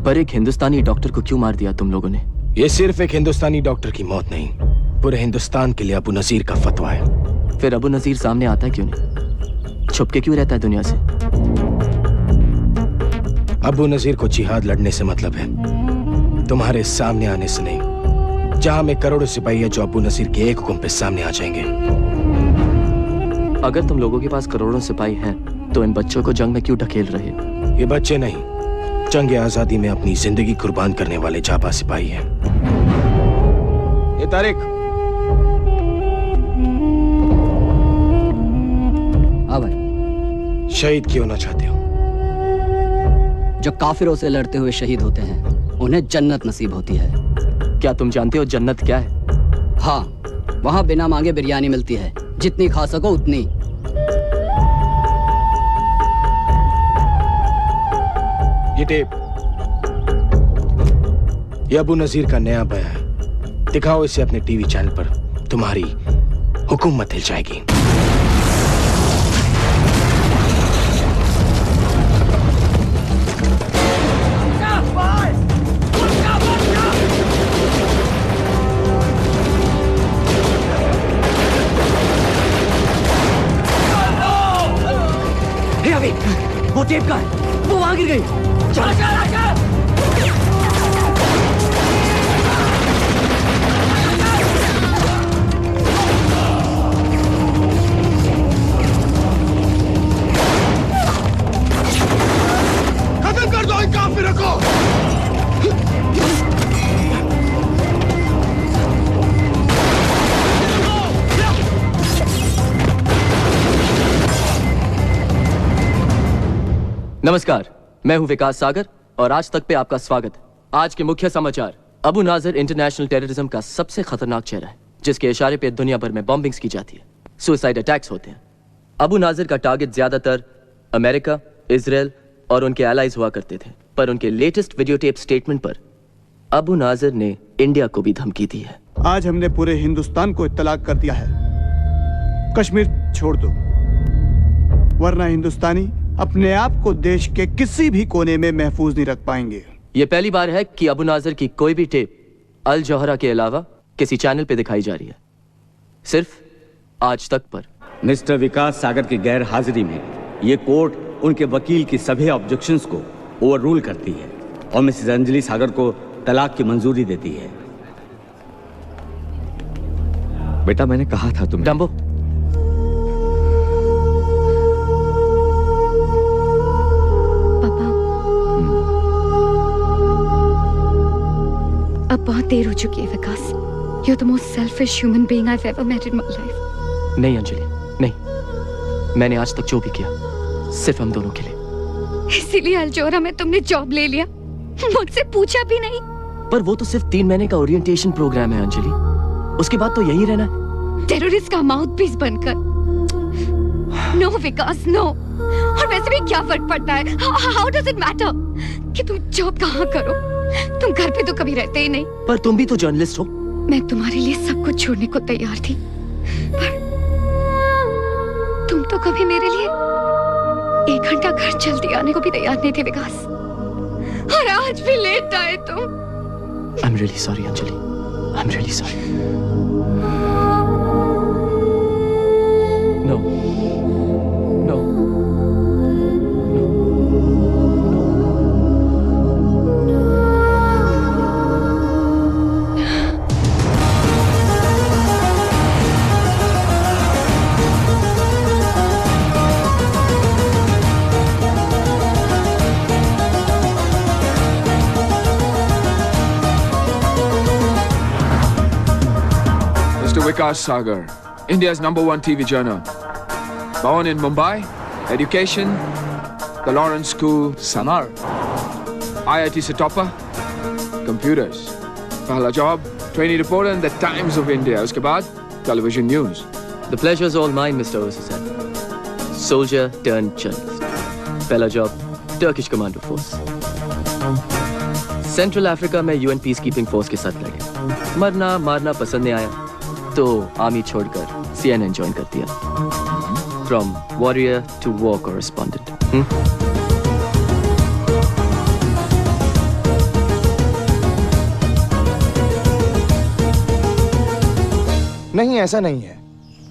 पर एक हिंदुस्तानी डॉक्टर को क्यों मार दिया तुम लोगों ने? ये सिर्फ एक हिंदुस्तानी डॉक्टर की मौत नहीं, पूरे हिंदुस्तान के लिए अबू नजीर का फतवा है। फिर अबू नजीर सामने आता है क्यों नहीं? छुप के क्यों रहता है दुनिया से? अबू नजीर को जिहाद लड़ने से मतलब है, तुम्हारे सामने आने से नहीं। जहां में करोड़ों सिपाही है जो अबू नजीर के एक हुक्म पे सामने आ जाएंगे। अगर तुम लोगों के पास करोड़ों सिपाही हैं, तो इन बच्चों को जंग में क्यों ढकेल रहे हो? ये बच्चे नहीं, जंग आजादी में अपनी जिंदगी कुर्बान करने वाले जाबाज सिपाही हैं। ये तारिक। हाँ भाई। शहीद क्यों होना चाहते हो? जो काफिरों से लड़ते हुए शहीद होते हैं, उन्हें जन्नत नसीब होती है। क्या तुम जानते हो जन्नत क्या है? हाँ, वहाँ बिना मांगे बिरयानी मिलती है, जितनी खा सको उतनी। ये टेप, ये अबू नजीर का नया बयान है। दिखाओ इसे अपने टीवी चैनल पर, तुम्हारी हुकूमत हिल जाएगी। वो टेप का है, वो वहां गिर गई। चल चल चल। खत्म कर दो इन काफिरों को। नमस्कार, मैं हूं विकास सागर और आज तक पे आपका स्वागत है। आज के मुख्य समाचार। अबू नाजर इंटरनेशनल टेररिज्म का सबसे खतरनाक चेहरा है, जिसके इशारे पे दुनिया भर में बॉम्बिंग्स की जाती है, सुसाइड अटैक्स होते हैं। अबू नाजर का टारगेट ज्यादातर अमेरिका, इजराइल और उनके एलाइज हुआ करते थे, पर उनके लेटेस्ट वीडियो टेप स्टेटमेंट पर अबू नाजर ने इंडिया को भी धमकी दी है। आज हमने पूरे हिंदुस्तान को इत्तला कर दिया है, कश्मीर छोड़ दो, वरना हिंदुस्तानी अपने आप को देश के किसी भी कोने में महफूज नहीं रख पाएंगे। ये पहली बार है कि अबू नाजर की कोई भी टेप अल जौहरा के अलावा किसी चैनल पे दिखाई जा रही है, सिर्फ आज तक पर। मिस्टर विकास सागर की गैर हाजिरी में ये कोर्ट उनके वकील की सभी ऑब्जेक्शंस को ओवररूल करती है और मिसेस अंजलि सागर को तलाक की मंजूरी देती है। बेटा, मैंने कहा था तुम्हें। डम्बो, अब बहुत देर हो चुकी है विकास। You're the most selfish human being I've ever met in my life. नहीं अंजलि, नहीं। मैंने आज तक जो भी किया सिर्फ हम दोनों के लिए। इसीलिए अल्जोरा में तुमने जॉब ले लिया, मुझसे पूछा भी नहीं। पर वो तो सिर्फ 3 महीने का ओरिएंटेशन प्रोग्राम है अंजलि, उसके बाद तो यही रहना है। टेररिस्ट का माउथ पीस बनकर। नो विकास, नो। और वैसे भी क्या फर्क पड़ता है? How does it matter कि तुम जॉब कहाँ करो? तुम घर पे तो कभी रहते ही नहीं। पर तुम भी तो जर्नलिस्ट हो। मैं तुम्हारे लिए सब कुछ छोड़ने को तैयार थी, पर तुम तो कभी मेरे लिए 1 घंटा घर जल्दी आने को भी तैयार नहीं थे विकास। और आज भी लेट आए तुम। I'm really sorry Anjali, I'm really sorry. No, no. Vikas Sagar, India's #1 TV journal. Born in Mumbai, education, the Lawrence School, Samar. IIT se topper, computers. Pehla job, trainee reporter in the Times of India. Uske baad, television news. The pleasure's all mine, Mr. Osasan. Soldier turned journalist. Pehla job, Turkish Commando Force. Central Africa में UN peacekeeping force के साथ लड़े। मरना मारना पसंद नहीं आया तो आर्मी छोड़कर CNN ज्वाइन कर दिया। From warrior to war correspondent. नहीं, ऐसा नहीं है,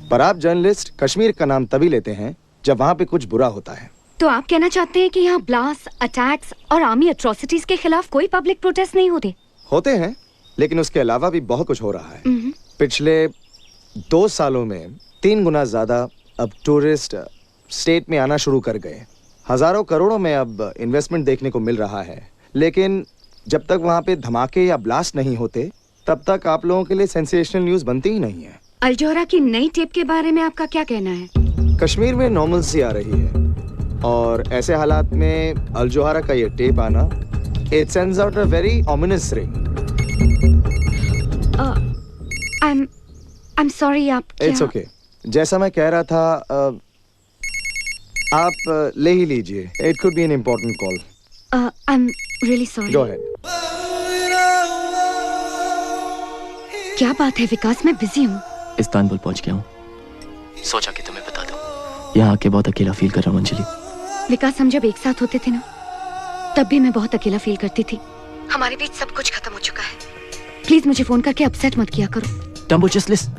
पर आप जर्नलिस्ट कश्मीर का नाम तभी लेते हैं जब वहाँ पे कुछ बुरा होता है। तो आप कहना चाहते हैं कि यहाँ ब्लास्ट, अटैक्स और आर्मी एट्रोसिटीज के खिलाफ कोई पब्लिक प्रोटेस्ट नहीं होते? होते हैं, लेकिन उसके अलावा भी बहुत कुछ हो रहा है। पिछले 2 सालों में 3 गुना ज्यादा अब टूरिस्ट स्टेट में आना शुरू कर गए। हजारों करोड़ों में अब इन्वेस्टमेंट देखने को मिल रहा है, लेकिन जब तक वहाँ पे धमाके या ब्लास्ट नहीं होते तब तक आप लोगों के लिए सेंसेशनल न्यूज बनती ही नहीं है। अल जोहरा की नई टेप के बारे में आपका क्या कहना है? कश्मीर में नॉर्मलसी आ रही है और ऐसे हालात में अल जोहरा का ये टेप आना, it sends out a very ominous ring. I'm sorry, आप क्या? It's okay. जैसा मैं कह रहा था, आप ले ही लीजिए। It could be an important call. I'm really sorry. Go ahead. क्या बात है विकास, मैं बिजी हूँ। इस्तांबुल पहुंच गया हूँ, सोचा कि तुम्हें बता दूं। यहाँ आके बहुत अकेला फील कर रहा हूँ अंजलि। विकास, हम जब एक साथ होते थे ना, तब भी मैं बहुत अकेला फील करती थी। हमारे बीच सब कुछ खत्म हो चुका है। प्लीज मुझे फोन करके अपसेट मत किया करो। Dumbo, just listen.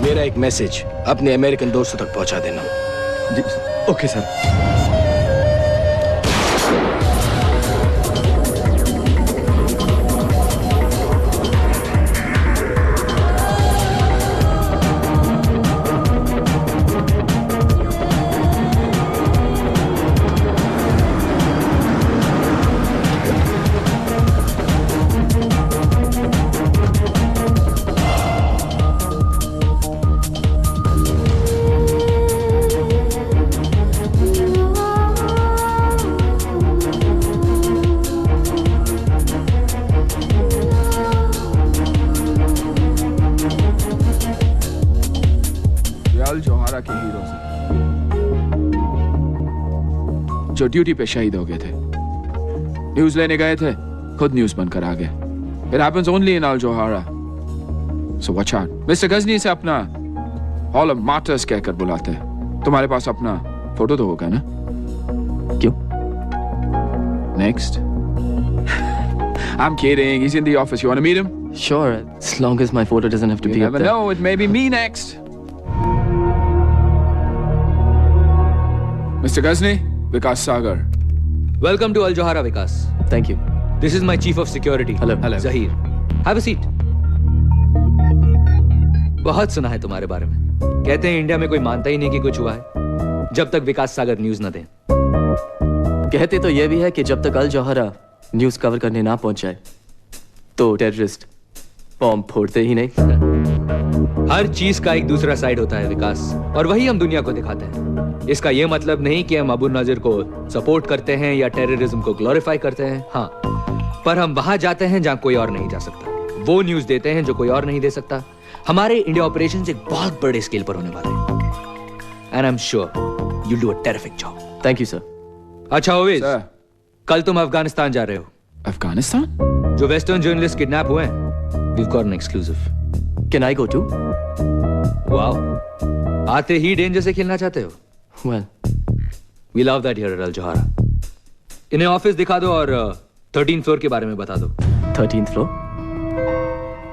मेरा एक मैसेज अपने अमेरिकन दोस्तों तक पहुंचा देना। Okay sir. अल जोहरा के हीरोज जो ड्यूटी पे शहीद हो गए थे, न्यूज लेने गए थे, खुद न्यूज बनकर आ गए। It happens only in Al Johara. So watch out. Mister Ghajini से अपना हॉल ऑफ मार्टर्स कहकर बुलाते हैं। तुम्हारे पास अपना फोटो तो होगा ना? क्यों? Next. I'm kidding. He's in the office. You want to meet him? Sure, as long as my photo doesn't have to You be up never there. know. It may be me next. Mr. Ghazni, Vikas Sagar. Welcome to Al Johara, Vikas. Thank you. This is my chief of security. Hello. Zahir. Have a seat. बहुत सुना है तुम्हारे बारे में। कहते हैं India में कोई मानता ही नहीं कि कुछ हुआ है जब तक विकास सागर न्यूज न दें। कहते तो ये भी है कि जब तक अल जोहरा न्यूज कवर करने ना पहुंच जाए तो टेररिस्ट बॉम्ब फोड़ते ही नहीं। हर चीज का एक दूसरा साइड होता है विकास, और वही हम दुनिया को दिखाते हैं। इसका यह मतलब नहीं कि हम अबू नाजिर को सपोर्ट करते हैं या टेररिज्म को ग्लोरीफाई करते हैं। हाँ, पर हम वहां जाते हैं जहां कोई और नहीं जा सकता। वो न्यूज देते हैं जो कोई और नहीं दे सकता। हमारे इंडिया ऑपरेशंस एक बहुत बड़े स्केल पर होने वाले हैं। And I am sure you do a terrific job. Thank you sir. अच्छा ओवेज, Sir. कल तुम अफगानिस्तान जा रहे हो। Afghanistan? जो वेस्टर्न जर्नलिस्ट किडनैप हुए हैं, we've got an exclusive. Can I go too? Wow, आते ही डेंजर से खेलना चाहते हो? Well, We love that here at Al Johara. इन्हें ऑफिस दिखा दो और 13th फ्लोर के बारे में बता दो। 13th floor?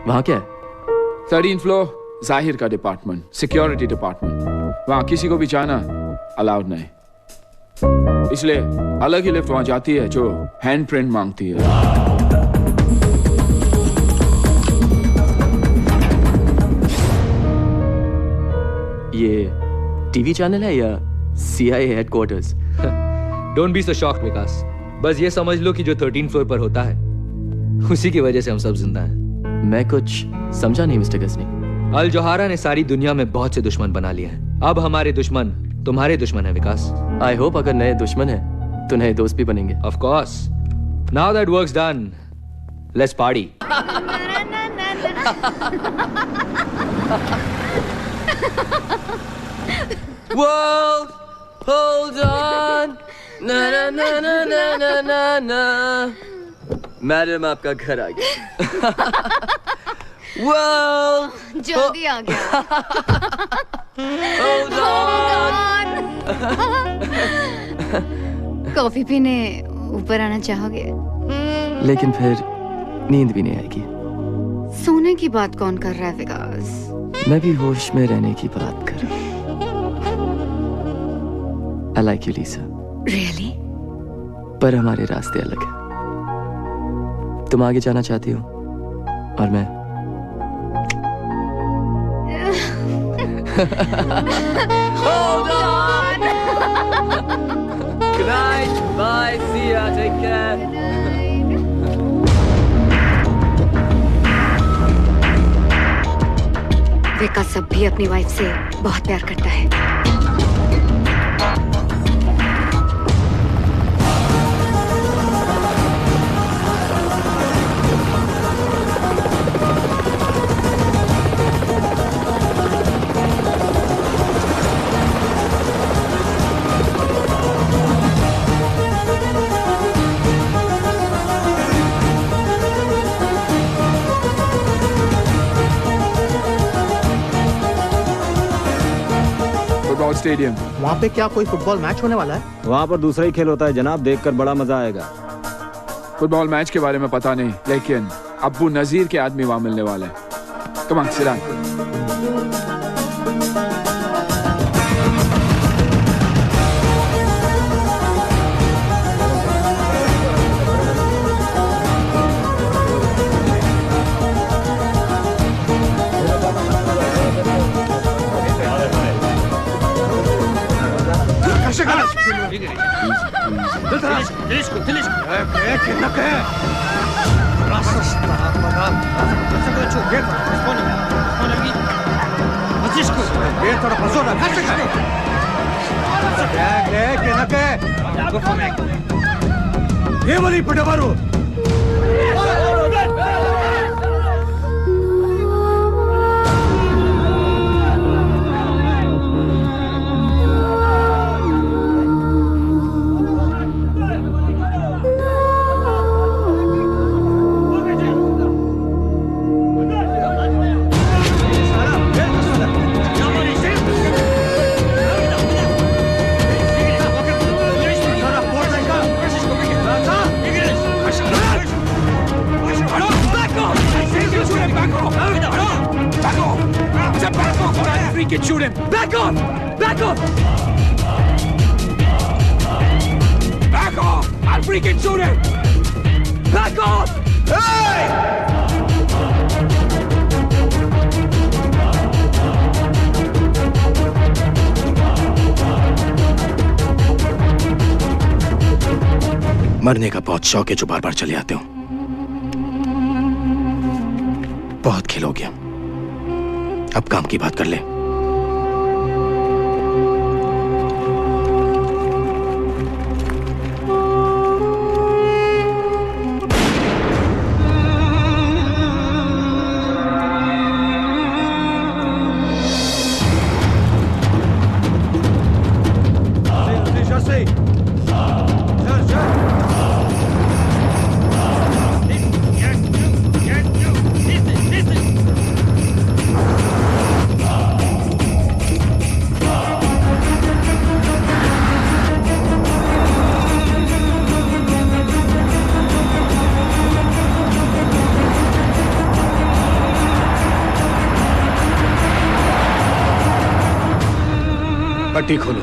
वहाँ क्या है? 13th floor, जाहिर का डिपार्टमेंट, सिक्योरिटी डिपार्टमेंट। वहां किसी को भी जाना अलाउड नहीं, इसलिए अलग ही लिफ्ट वहां जाती है जो हैंड प्रिंट मांगती है। ये टीवी चैनल है या CIA headquarters? Don't be so shocked Vikas, बस ये समझ लो कि जो 13th फ्लोर पर होता है उसी की वजह से हम सब जिंदा हैं। मैं कुछ समझा नहीं मिस्टर गजनी। अल जोहारा ने सारी दुनिया में बहुत से दुश्मन बना लिए हैं। अब हमारे दुश्मन तुम्हारे दुश्मन है विकास। आई होप अगर नए दुश्मन है तो नए दोस्त भी बनेंगे। Of course. Now that work's done, let's party. World, hold on. Na na na na na na na na. Madam आपका घर आ गया। World, जल्दी आ गया। hold on. कॉफी पीने ऊपर आना चाहोगे? लेकिन फिर नींद भी नहीं आएगी। सोने की बात कौन कर रहा है विकास? मैं भी होश में रहने की बात कर रहा हूँ। I like you, Lisa. Really? पर हमारे रास्ते अलग हैं। तुम आगे जाना चाहती हो और मैं Hold on. Good night. Bye. See ya. Take care. विकास अब भी अपनी वाइफ से बहुत प्यार करता है। स्टेडियम। वहाँ पे क्या कोई फुटबॉल मैच होने वाला है? वहाँ पर दूसरा ही खेल होता है जनाब, देखकर बड़ा मजा आएगा। फुटबॉल मैच के बारे में पता नहीं, लेकिन अब्बू नजीर के आदमी वहाँ मिलने वाले हैं। Come on, sit down. मरने का बहुत शौक है जो बार बार चले आते हो। बहुत खेल हो गया, अब काम की बात कर ले। पट्टी खोलो।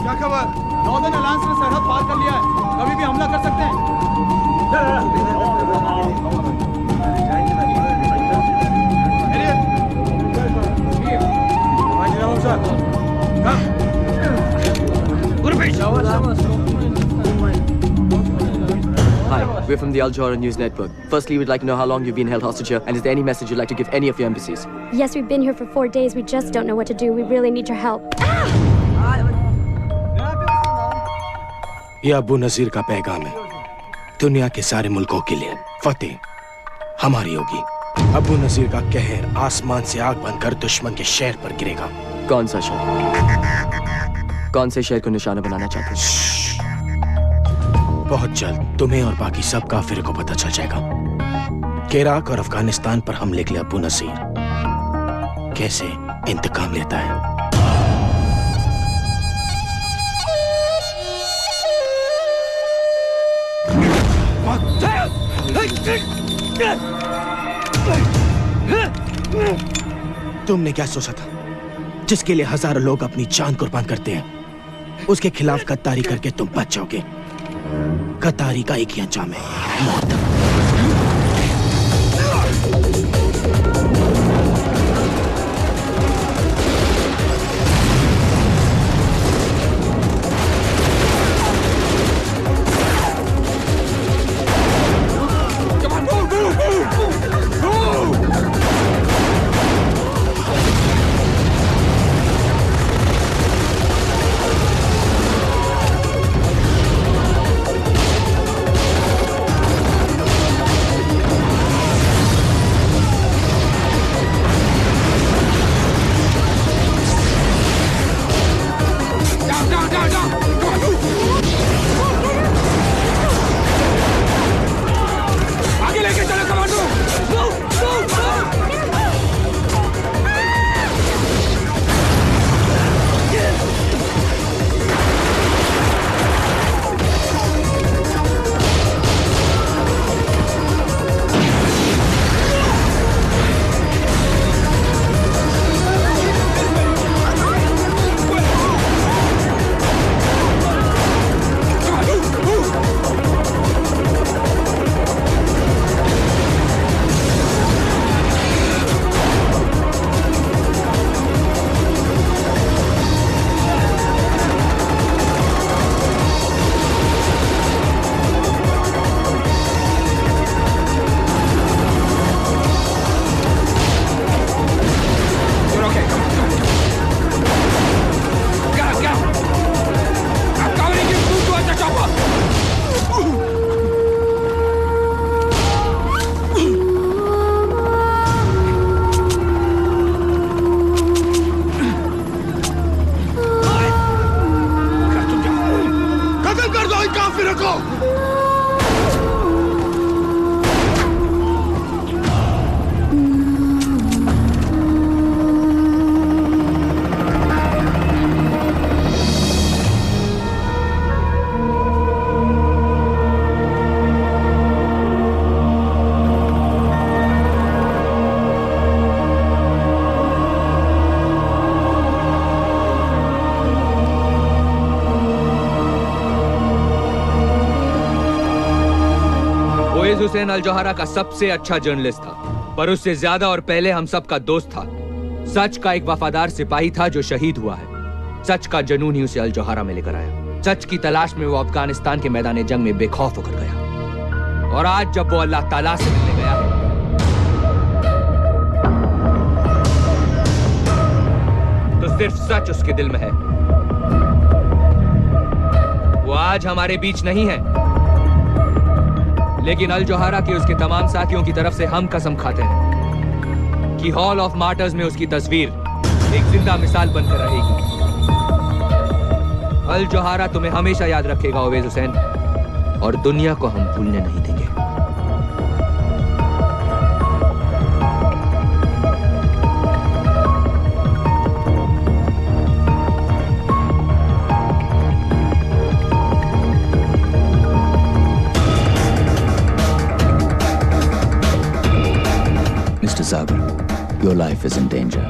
क्या खबर? नॉर्दर्न अलायंस ने सरहद पार कर लिया है, कभी भी हमला कर सकते हैं। We're from the Al Jawhara News Network. Firstly, we'd like to know how long you've been held hostage here, and is there any message you'd like to give any of your embassies? Yes, we've been here for 4 days. We just don't know what to do. We really need your help. ये अबू नजीर का पैगाम है दुनिया के सारे मुल्कों के लिए। फतेह हमारी होगी। अबू नजीर का कहर आसमान से आग बनकर दुश्मन के शहर पर गिरेगा। कौन सा शहर? कौन से शहर को निशाना बनाना चाहते हैं? बहुत जल्द तुम्हें और बाकी सब काफिर को पता चल जाएगा कि इराक और अफगानिस्तान पर हमले के लिए अबू नजीर कैसे इंतकाम लेता है। तुमने क्या सोचा था जिसके लिए हजारों लोग अपनी जान कुर्बान करते हैं, उसके खिलाफ गद्दारी करके तुम बच जाओगे। गद्दारी का एक ही अंजाम है, मौत। हुसैन अल जौहरा का सबसे अच्छा जर्नलिस्ट था, पर उससे ज्यादा और पहले हम सब का दोस्त था। सच का एक वफादार सिपाही था जो शहीद हुआ है। सच का जुनून ही उसे अल जौहरा में लेकर आया। सच की तलाश में वो अफगानिस्तान के मैदान जंग में बेखौफ होकर गया, और आज जब वो अल्लाह ताला से मिलने गया है तो सिर्फ सच उसके दिल में है। वो आज हमारे बीच नहीं है, लेकिन अल जौहरा के उसके तमाम साथियों की तरफ से हम कसम खाते हैं कि हॉल ऑफ मार्टर्स में उसकी तस्वीर एक जिंदा मिसाल बनकर रहेगी। अल जौहरा तुम्हें हमेशा याद रखेगा ओवैस हुसैन, और दुनिया को हम भूलने नहीं देंगे। Mr. Sagar, your life is in danger.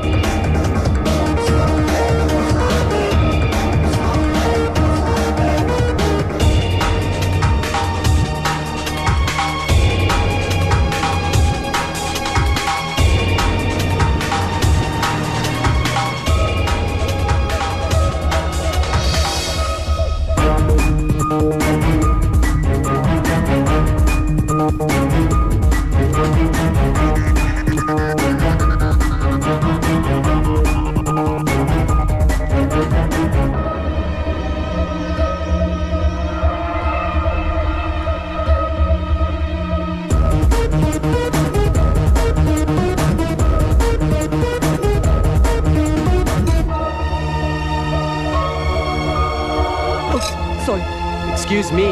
Sorry. Excuse me.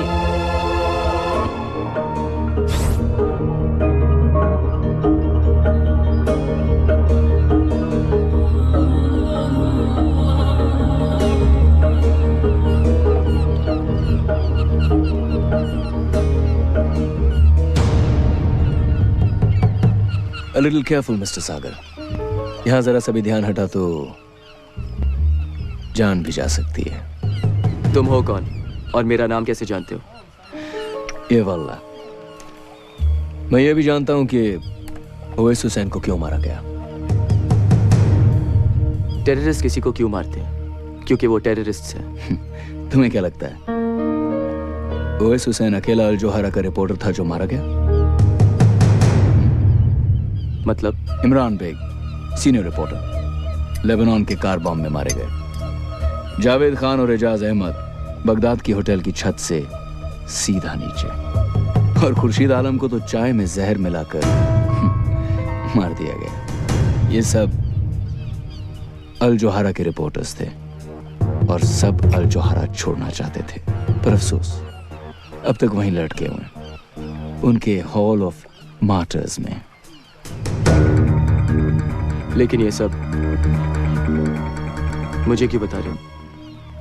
A little careful, Mr. Sagar. यहाँ जरा सा भी ध्यान हटा तो जान भी जा सकती है। तुम हो कौन और मेरा नाम कैसे जानते हो? ये वल्ला, मैं ये भी जानता हूं कि ओवैस हुसैन को क्यों मारा गया। टेररिस्ट किसी को क्यों मारते हैं? क्योंकि वो टेररिस्ट हैं। तुम्हें क्या लगता है ओवैस हुसैन अकेला अल जोहरा का रिपोर्टर था जो मारा गया? मतलब? Imran Baig, senior reporter, Lebanon के कार बॉम्ब में मारे गए। जावेद खान और एजाज अहमद बगदाद की होटल की छत से सीधा नीचे। और खुर्शीद आलम को तो चाय में जहर मिलाकर मार दिया गया। ये सब अल जोहरा के रिपोर्टर्स थे और सब अल जोहरा छोड़ना चाहते थे, पर अफसोस अब तक वहीं लटके हुए उनके हॉल ऑफ मार्टर्स में। लेकिन ये सब मुझे क्यों बता रहे हो?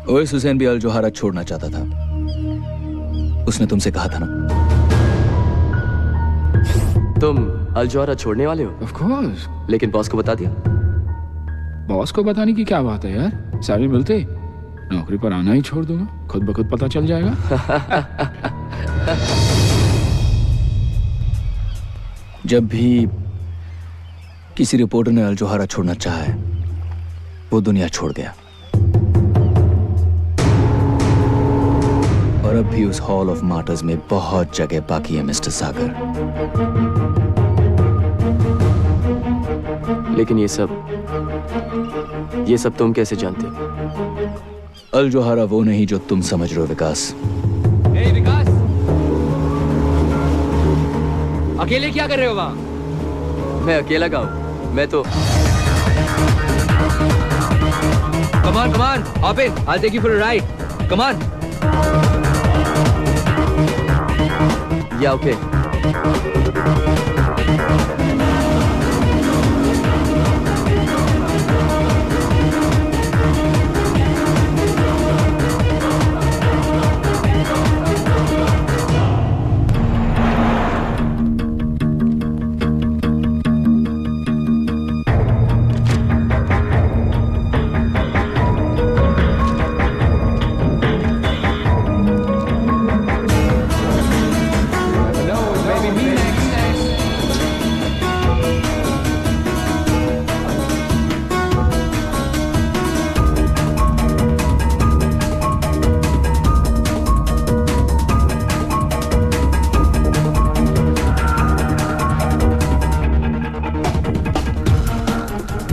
ओवैस हुसैन भी अल जोहरा छोड़ना चाहता था। उसने तुमसे कहा था ना। तुम अल जोहरा छोड़ने वाले हो? Of course. लेकिन बॉस को बता दिया? बॉस को बताने की क्या बात है यार? सैलरी मिलते नौकरी पर आना ही छोड़ दूंगा, खुद ब खुद पता चल जाएगा। जब भी किसी रिपोर्टर ने अल जोहरा छोड़ना चाहा है, वो दुनिया छोड़ गया। और अब भी उस हॉल ऑफ मार्टर्स में बहुत जगह बाकी है मिस्टर सागर। लेकिन ये सब तुम कैसे जानते हो? अल जोहरा वो नहीं जो तुम समझ रहे हो विकास। हे विकास, अकेले क्या कर रहे हो वहां? मैं अकेला का हूं। मैं तो Come on, hop in. I'll take you for a ride. Come on. Yeah, okay.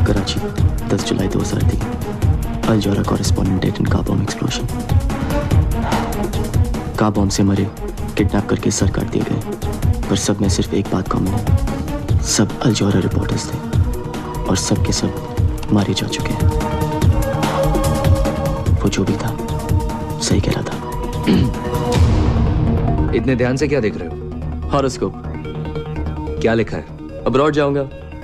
Karachi 10 जुलाई 2003 Al Johara correspondent dead in car bomb explosion. Car bomb से मरे, किडनैप करके सर काट दिए गए, पर सब में सिर्फ एक बात कॉमन है, सब अल जोहरा रिपोर्टर्स थे और सब के सब मारे जा चुके हैं। वो जो भी था सही कह रहा था। इतने ध्यान से क्या देख रहे हो? हॉरोस्कोप। क्या लिखा है? अब्रॉड जाऊंगा,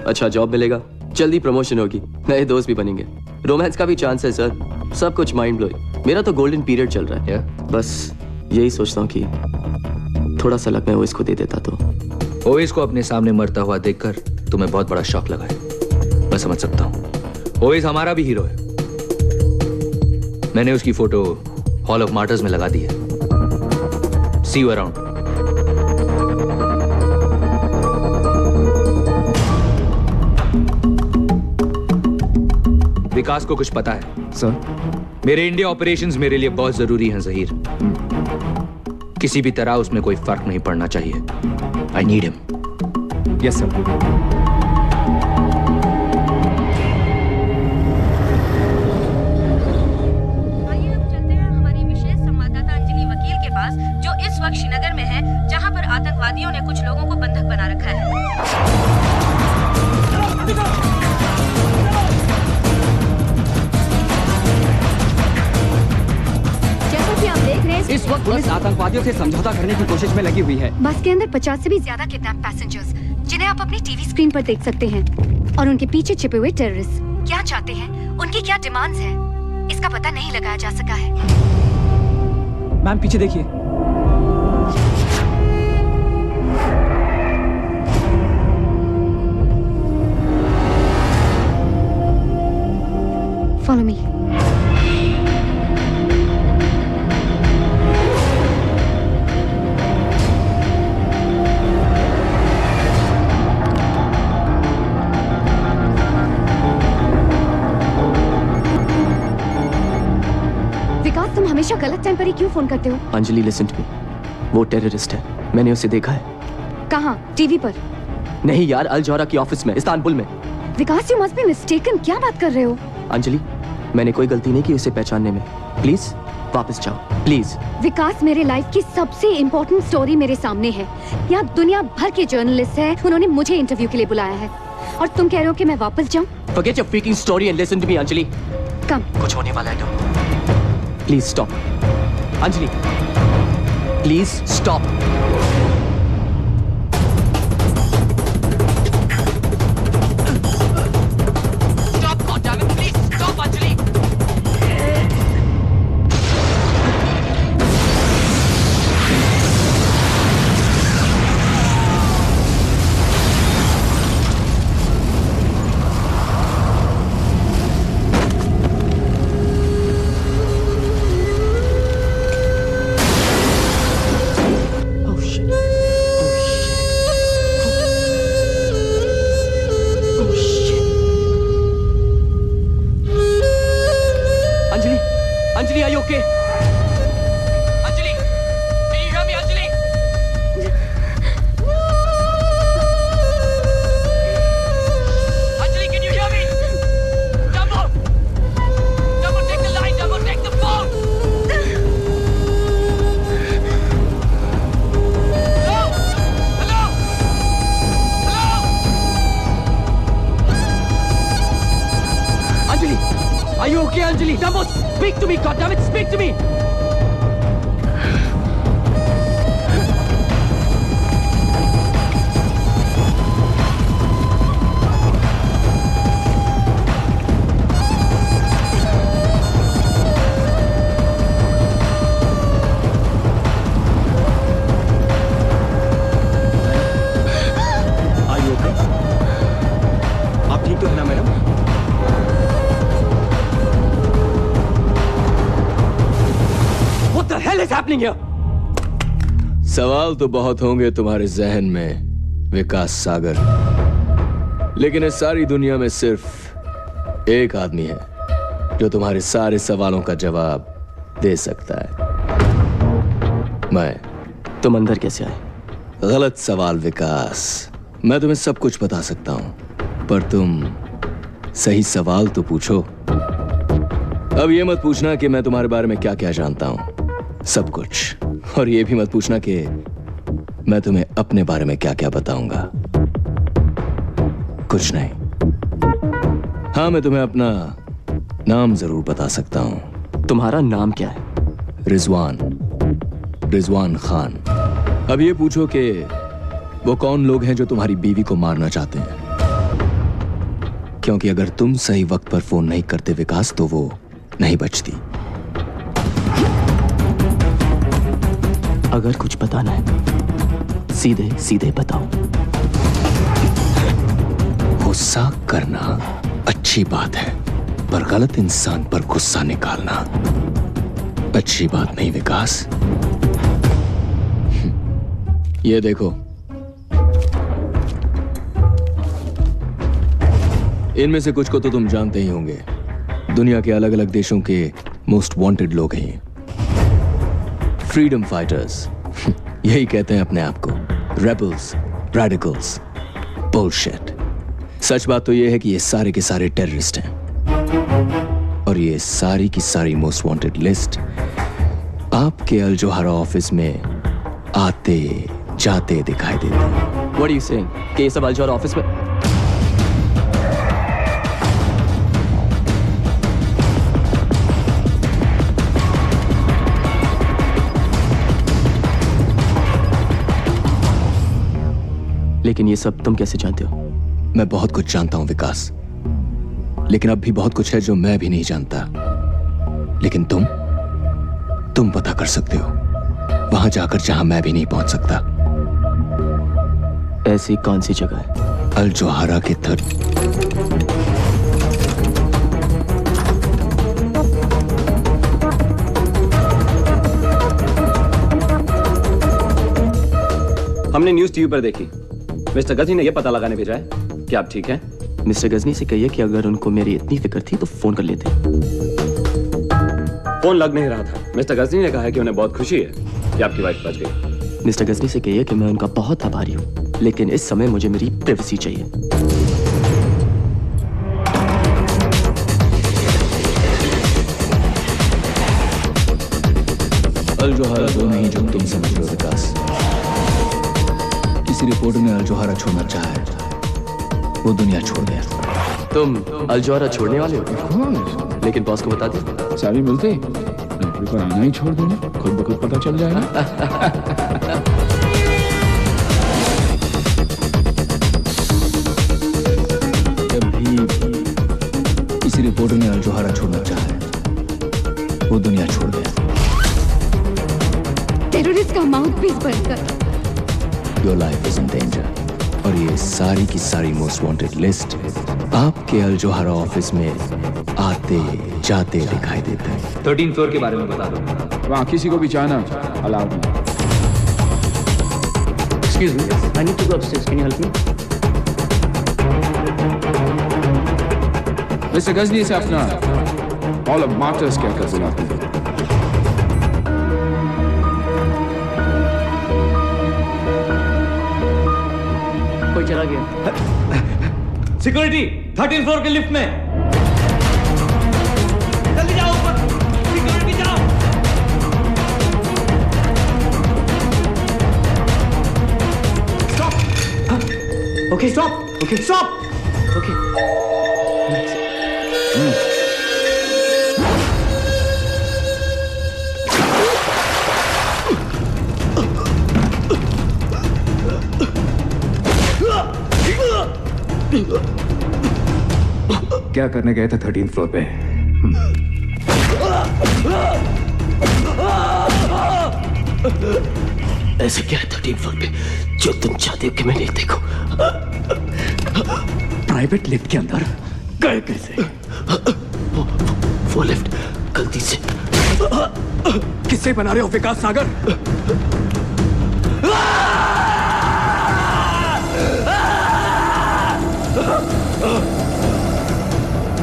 अच्छा जॉब मिलेगा, जल्दी प्रमोशन होगी, नए दोस्त भी बनेंगे, रोमांस का भी चांस है सर, सब कुछ माइंड ब्लोइंग। मेरा तो गोल्डन पीरियड चल रहा है। बस यही सोचता हूँ कि थोड़ा सा लक मैं ओवैस को दे देता तो। ओवैस को अपने सामने मरता हुआ देखकर तुम्हें बहुत बड़ा शॉक लगा है, मैं समझ सकता हूँ। ओवैस हमारा भी हीरो है। मैंने उसकी फोटो हॉल ऑफ मार्टर्स में लगा दी है। सी यू अराउंड। विकास को कुछ पता है सर? मेरे इंडिया ऑपरेशंस मेरे लिए बहुत जरूरी हैं जहीर। किसी भी तरह उसमें कोई फर्क नहीं पड़ना चाहिए। I need him. Yes sir. आइए अब चलते हैं हमारी विशेष संवाददाता अंजलि वकील के पास, जो इस वक्त श्रीनगर में है, जहां पर आतंकवादियों ने कुछ लोगों को बंधक बना रखा है। जैसा कि आप देख रहे हैं। इस वक्त पुलिस आतंकवादियों से समझौता करने की कोशिश में लगी हुई है। बस के अंदर 50 से भी ज्यादा किडनैप पैसेंजर्स, जिन्हें आप अपनी टीवी स्क्रीन पर देख सकते हैं, और उनके पीछे छिपे हुए टेररिस्ट क्या चाहते हैं, उनकी क्या डिमांड्स हैं, इसका पता नहीं लगाया जा सका है। मैम पीछे देखिए। Follow me. विकास, तुम हमेशा गलत टाइम पर ही क्यों फोन करते हो? अंजलि लिसन टू मी, वो टेररिस्ट है, मैंने उसे देखा है। कहाँ? टीवी पर? नहीं यार, अल जौहरा की ऑफिस में, इस्तांबुल में। विकास, यू मस्ट बी मिस्टेकन, क्या बात कर रहे हो? अंजलि, मैंने कोई गलती नहीं की उसे पहचानने में। प्लीज वापस जाओ, प्लीज। विकास, मेरे लाइफ की सबसे इम्पोर्टेंट स्टोरी मेरे सामने है। यहाँ दुनिया भर के जर्नलिस्ट हैं, उन्होंने मुझे इंटरव्यू के लिए बुलाया है, और तुम कह रहे हो कि मैं वापस जाऊँ? Forget your freaking story and listen to me, Anjali. कम। कुछ होने वाला है तो। Please stop, Anjali. Please stop. Anjali, are you okay? Anjali, can you hear me, Anjali? Anjali, can you hear me? Dumbo, take the line, Dumbo, take the phone. Hello? Hello? Hello? Anjali, are you okay, Anjali? Dumbo, speak to me, goddammit, speak to me! Are you okay? आप ठीक तो है ना madam? What the hell is happening here? सवाल तो बहुत होंगे तुम्हारे जहन में, विकास सागर, लेकिन इस सारी दुनिया में सिर्फ एक आदमी है जो तुम्हारे सारे सवालों का जवाब दे सकता है। मैं। तुम अंदर कैसे आए? गलत सवाल विकास। मैं तुम्हें सब कुछ बता सकता हूं, पर तुम सही सवाल तो पूछो। अब ये मत पूछना कि मैं तुम्हारे बारे में क्या क्या जानता हूं, सब कुछ। और ये भी मत पूछना कि मैं तुम्हें अपने बारे में क्या क्या बताऊंगा, कुछ नहीं। हाँ, मैं तुम्हें अपना नाम जरूर बता सकता हूं। तुम्हारा नाम क्या है? रिजवान खान। अब ये पूछो कि वो कौन लोग हैं जो तुम्हारी बीवी को मारना चाहते हैं, क्योंकि अगर तुम सही वक्त पर फोन नहीं करते विकास, तो वो नहीं बचती। अगर कुछ बताना है सीधे सीधे बताओ। गुस्सा करना अच्छी बात है, पर गलत इंसान पर गुस्सा निकालना अच्छी बात नहीं विकास। ये देखो, इनमें से कुछ को तो तुम जानते ही होंगे। दुनिया के अलग अलग देशों के मोस्ट वांटेड लोग हैं, फ्रीडम फाइटर्स। यही कहते हैं अपने आप को, रेबल्स, रेडिकल्स, बुलशिट। सच बात तो यह है कि ये सारे के सारे टेररिस्ट हैं, और ये सारी की सारी मोस्ट वांटेड लिस्ट आपके अल जौहरा ऑफिस में आते जाते दिखाई देती है। What are you saying? कि ये सब अल जौहरा ऑफिस में? लेकिन ये सब तुम कैसे जानते हो? मैं बहुत कुछ जानता हूं विकास, लेकिन अब भी बहुत कुछ है जो मैं भी नहीं जानता। लेकिन तुम पता कर सकते हो, वहां जाकर जहां मैं भी नहीं पहुंच सकता। ऐसी कौन सी जगह है? अल जोहारा के तट। हमने न्यूज़ टीवी पर देखी। मिस्टर गजनी ने यह पता लगाने भेजा है कि आप ठीक हैं। मिस्टर गजनी से कहिए कि अगर उनको मेरी इतनी फिक्र थी तो फोन कर लेते। फोन लग नहीं रहा था। मिस्टर गजनी ने कहा है कि उन्हें बहुत खुशी है कि आपकी वाइफ बच गई। मिस्टर गजनी से कहिए कि मैं उनका बहुत आभारी हूँ, लेकिन इस समय मुझे मेरी प्राइवेसी चाहिए। अल जोहारा वो नहीं जो तुम समझ रहे हो विकास। किसी रिपोर्टर ने अल जोहारा छोड़ना चाहा है, वो दुनिया छोड़ गया। तुम अल जोहारा छोड़ने वाले हो? लेकिन बॉस को बता दे। चाबी मिलते नौकरी पर आना ही छोड़ दूंगा, खुद ब खुद पता चल जाएगा। जब भी किसी रिपोर्टर ने अल जोहारा छोड़ना चाहा है, वो दुनिया छोड़ गया। टेररिस्ट का माउथपीस बनकर Your life is in danger। और ये सारी की सारी मोस्ट वांटेड लिस्ट आपके अल जोहारा ऑफिस में आते जाते दिखाई देते हैं। 13th फ्लोर के बारे में बता दो। वहाँ किसी को भी जाना अलाउड नहीं। Excuse me, I need to go upstairs. Can you help me? Mister Ghajini से अपना Hall of Martyrs क्या कर बुलाते हैं? कोई चला गया। सिक्योरिटी 13th फ्लोर के लिफ्ट में। जल्दी जाओ ऊपर, सिक्योरिटी जाओ। Stop. Okay, stop. Okay, stop. Okay. क्या करने गए थे 13th फ्लोर पे? ऐसे क्या है 13th फ्लोर पे जो तुम चाहते हो कि मैं नहीं देखूं? प्राइवेट लिफ्ट के अंदर गए कैसे? वो लिफ्ट गलती से। किससे बना रहे हो विकास सागर?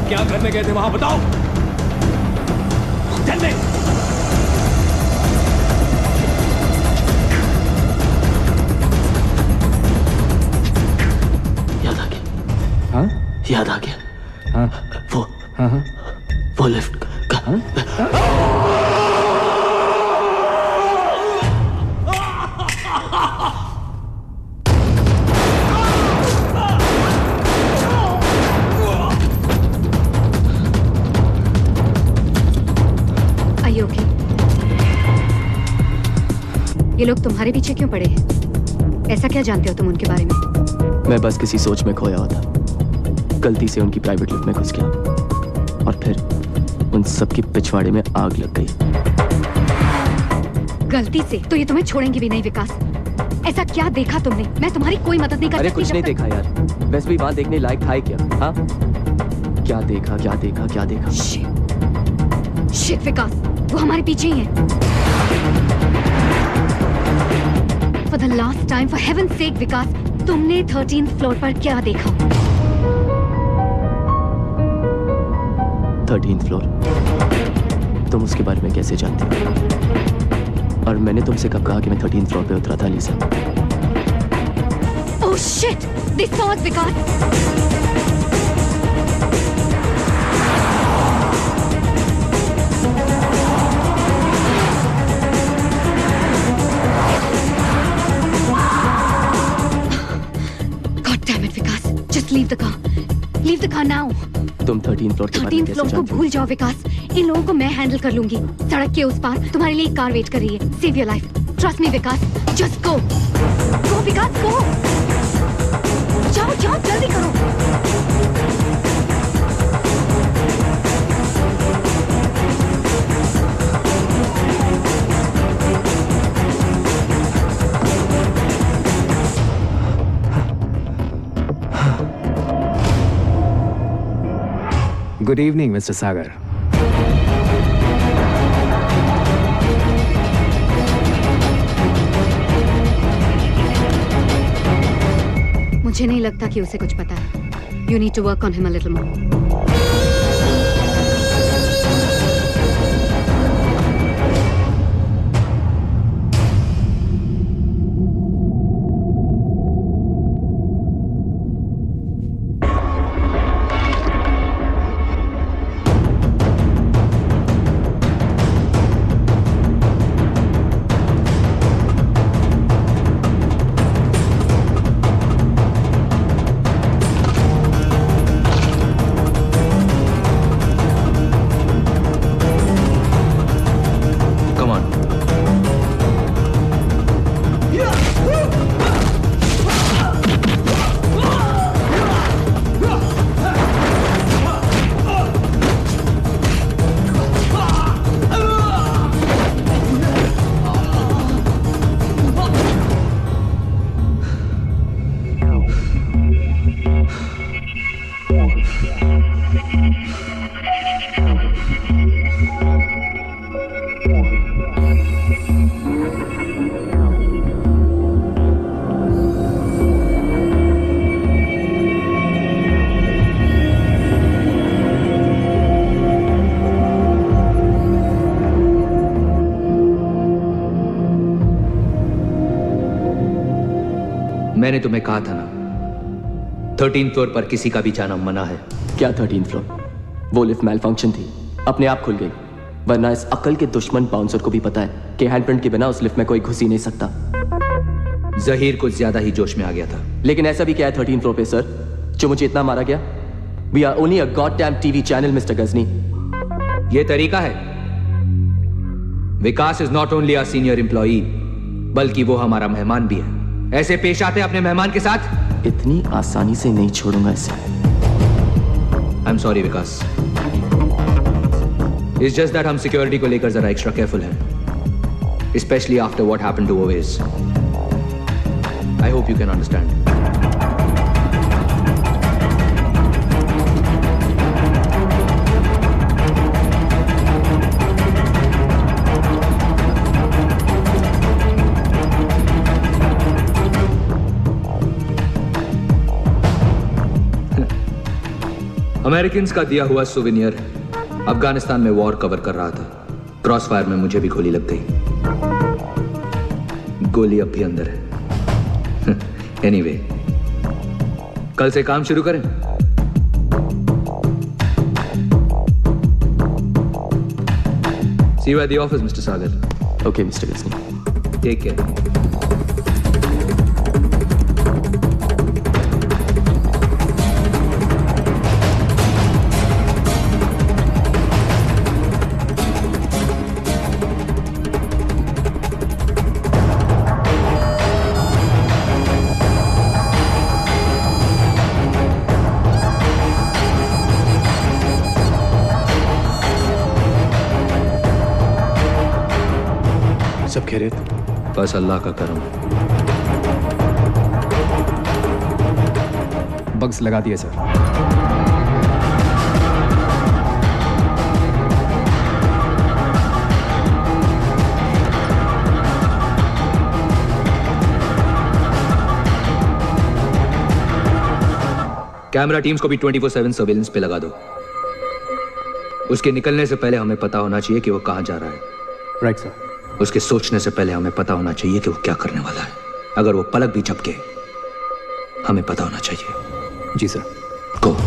क्या करने गए थे वहां बताओ? जल्दी। याद आ गया। हाँ? याद आ गया। हाँ? वो लिफ्ट का। ये लोग तुम्हारे पीछे क्यों पड़े हैं? ऐसा क्या जानते हो तुम उनके बारे में? मैं बस किसी सोच में खोया हुआ था, गलती से उनकी प्राइवेट लिफ्ट में घुस गया और फिर उन सबकी पिछवाड़े में आग लग गई। गलती से? तो ये तुम्हें छोड़ेंगे भी नहीं विकास। ऐसा क्या देखा तुमने? मैं तुम्हारी कोई मदद नहीं कर सकती। अरे कुछ नहीं देखा यार, वैसे भी वहां देखने लायक था क्या? हाँ, क्या देखा क्या देखा क्या देखा? शिट विकास, वो हमारे पीछे ही है। For the last time, for heaven's sake, विकास, तुमने 13th फ्लोर पर क्या देखा? 13th floor? तुम उसके बारे में कैसे जानते हो? और मैंने तुमसे कब कहा कि मैं 13th फ्लोर पे उतरा था, लीसा? Oh shit! They saw us, Vikas! Leave the car. Leave the car now. तुम 13th फ्लोर के बारे में कैसे जानती हो? 13th फ्लोर को भूल जाओ विकास। इन लोगों को मैं हैंडल कर लूंगी। सड़क के उस पार तुम्हारे लिए एक कार वेट कर रही है। Save your life. Trust me Vikas. Just go. Go Vikas, go. जाओ जाओ जल्दी करो। Good evening, Mr. Sagar. मुझे नहीं लगता कि उसे कुछ पता है। You need to work on him a little more. मैंने तुम्हें कहा था ना, 13th फ्लोर पर किसी का भी जाना मना है। क्या 13th फ्लोर? वो लिफ्ट मेल फंक्शन थी, अपने आप खुल गई। वरना इस अकल के दुश्मन बाउंसर को भी पता है कि हैंडप्रिंट के बिना उस लिफ्ट में कोई घुस ही नहीं सकता। जहीर कुछ ज्यादा ही जोश में आ गया था। लेकिन ऐसा भी क्या है 13th फ्लोर पे सर, जो मुझे इतना मारा गया? We are only a goddamn TV channel, Mr. Ghazni. ये तरीका है। Vikas is not only a senior employee, बल्कि वो हमारा मेहमान भी है। ऐसे पेश आते अपने मेहमान के साथ? इतनी आसानी से नहीं छोड़ूंगा इसे। I am sorry Vikas. It's just that हम सिक्योरिटी को लेकर जरा एक्स्ट्रा केयरफुल हैं, specially after what happened to Owais. I hope you can understand. Americans का दिया हुआ सुवेनियर अफगानिस्तान में वॉर कवर कर रहा था। क्रॉस फायर में मुझे भी गोली लग गई। गोली अब भी अंदर है। एनीवे, कल से काम शुरू करें। See you at the office, Mr. Sagar. Okay, Mr. Ghazni. Take care. सब खैरियत? बस अल्लाह का करम। बग्स लगा दिए सर। कैमरा टीम्स को भी 24/7 सर्वेलेंस पे लगा दो। उसके निकलने से पहले हमें पता होना चाहिए कि वो कहां जा रहा है। Right sir. उसके सोचने से पहले हमें पता होना चाहिए कि वो क्या करने वाला है। अगर वो पलक भी झपके, हमें पता होना चाहिए। जी sir. Go.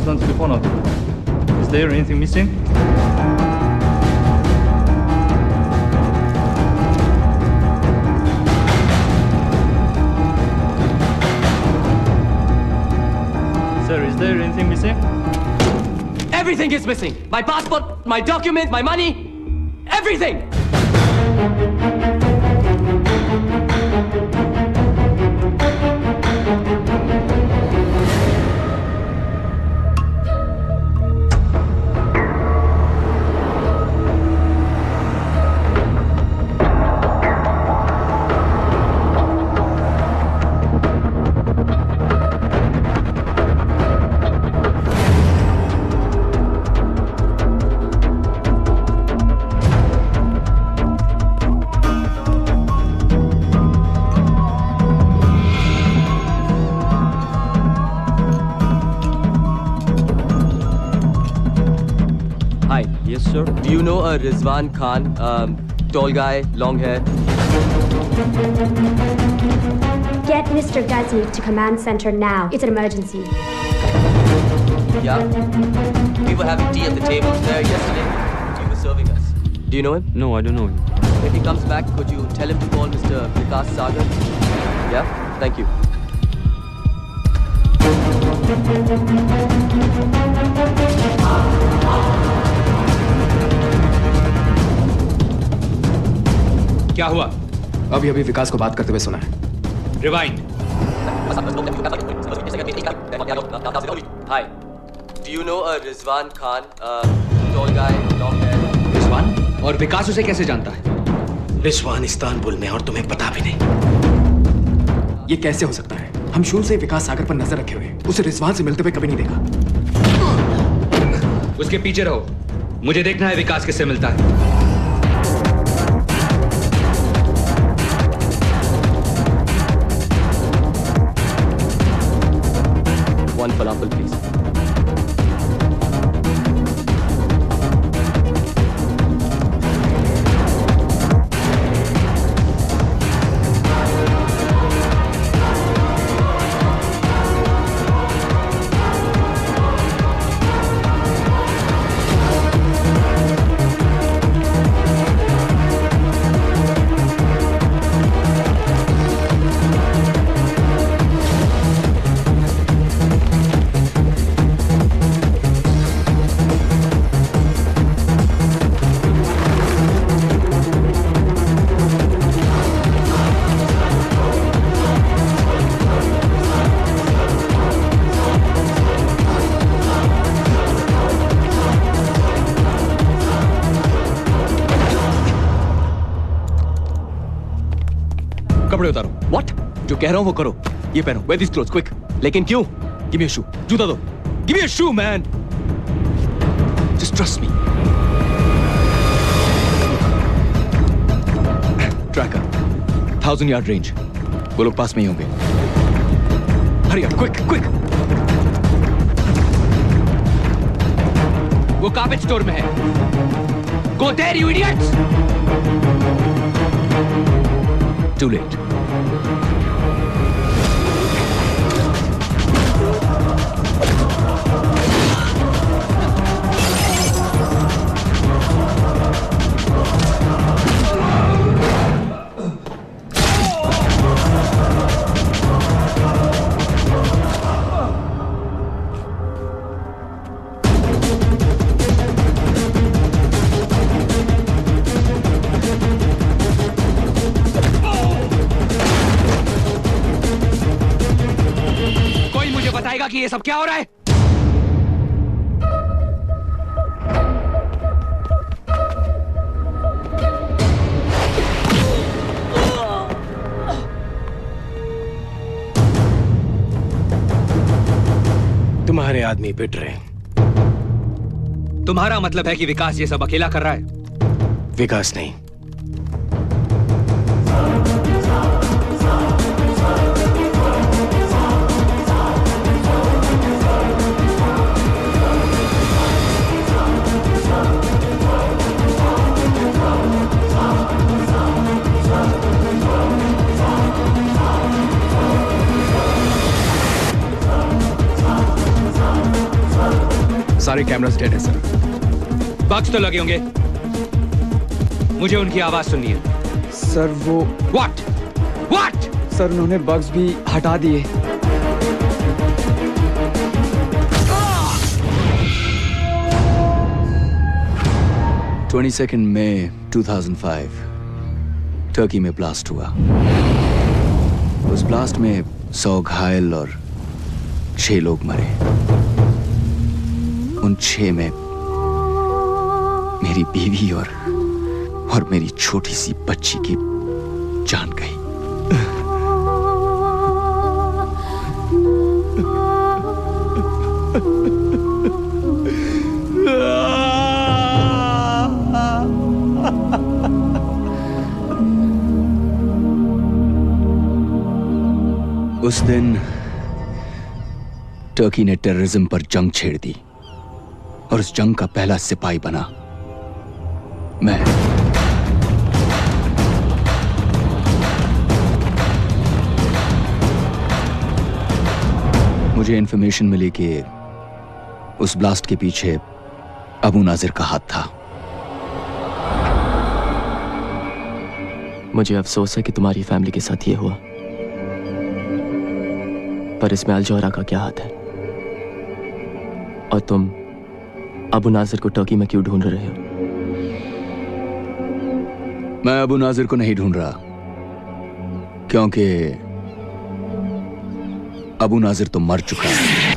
on telephone out. Is there anything missing? Sir, is there anything missing? Everything is missing. My passport, my documents, my money, everything. Yes, sir. Do you know a Rizwan Khan? Tall guy, long hair. Get Mr. Ghazni to command center now. It's an emergency. Yeah. We were having tea at the table there yesterday. He was serving us. Do you know him? No, I don't know him. If he comes back, could you tell him to call Mr. Vikas Sagar? Yeah? Thank you. क्या हुआ? अभी विकास को बात करते हुए सुना है। Rewind. Hi. Do you know a Rizwan Khan? Tall guy, long hair. Rizwan? और विकास उसे कैसे जानता है? रिजवान इस्तांबुल में और तुम्हें पता भी नहीं। ये कैसे हो सकता है? हम शुरू से विकास सागर पर नजर रखे हुए, उसे रिजवान से मिलते हुए कभी नहीं देखा। उसके पीछे रहो। मुझे देखना है विकास किससे मिलता है। One falafel, please. कपड़े उतारो। What? जो कह रहा हूं वो करो। ये पहनो। Wear these clothes, quick. लेकिन क्यों? Give me a shoe. जूता दो। Give me a shoe, man. Just trust me. Tracker. 1000 yard range. वो लोग पास में ही होंगे। Hurry up, quick, quick. वो कार्पेट स्टोर में है। Go there, you idiots! Too late. कि ये सब क्या हो रहा है? तुम्हारे आदमी पिट रहे हैं। तुम्हारा मतलब है कि विकास ये सब अकेला कर रहा है? विकास नहीं, सारे कैमरास डेड है सर। बग्स तो लगे होंगे, मुझे उनकी आवाज सुननी है। सर वो What? सर उन्होंने बग्स भी हटा दिए। मई 2005 टर्की में ब्लास्ट हुआ। उस ब्लास्ट में 100 घायल और 6 लोग मरे। उन 6 में मेरी बीवी और मेरी छोटी सी बच्ची की जान गई। उस दिन टर्की ने टेररिज्म पर जंग छेड़ दी और उस जंग का पहला सिपाही बना मैं। मुझे इंफॉर्मेशन मिली कि उस ब्लास्ट के पीछे अबू नाजिर का हाथ था। मुझे अफसोस है कि तुम्हारी फैमिली के साथ ये हुआ, पर इसमें अल जौहरा का क्या हाथ है? और तुम अबू नाजिर को टर्की में क्यों ढूंढ रहे हो? मैं अबू नाजिर को नहीं ढूंढ रहा, क्योंकि अबू नाजिर तो मर चुका है।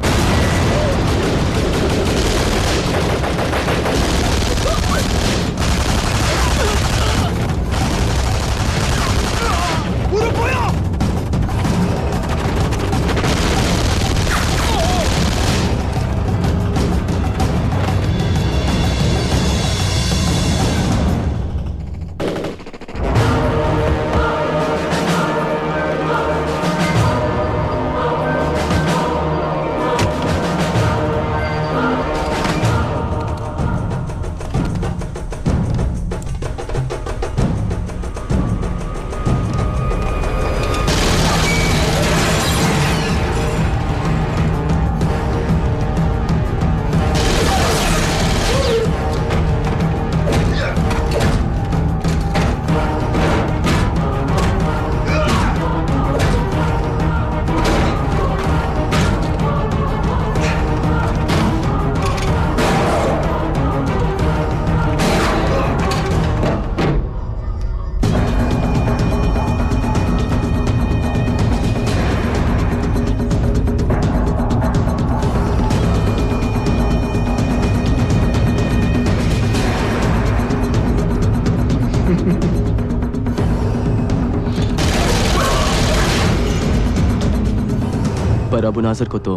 पर अबू नाजिर को तो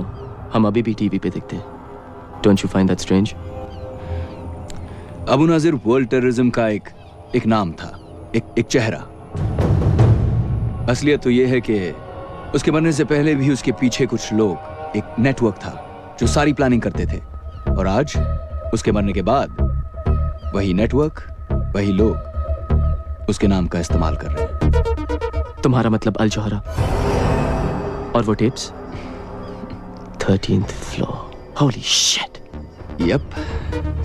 हम अभी भी टीवी पे देखते हैं। Don't you find that strange? Abu Nazir world terrorism का एक नाम था, एक चेहरा। असलियत तो यह है कि उसके मरने से पहले भी उसके पीछे कुछ लोग, एक नेटवर्क था जो सारी प्लानिंग करते थे, और आज उसके मरने के बाद वही नेटवर्क, वही लोग उसके नाम का इस्तेमाल कर रहे हैं। तुम्हारा मतलब अल जौहरा और वो tapes? 13th floor. Holy shit. Yep.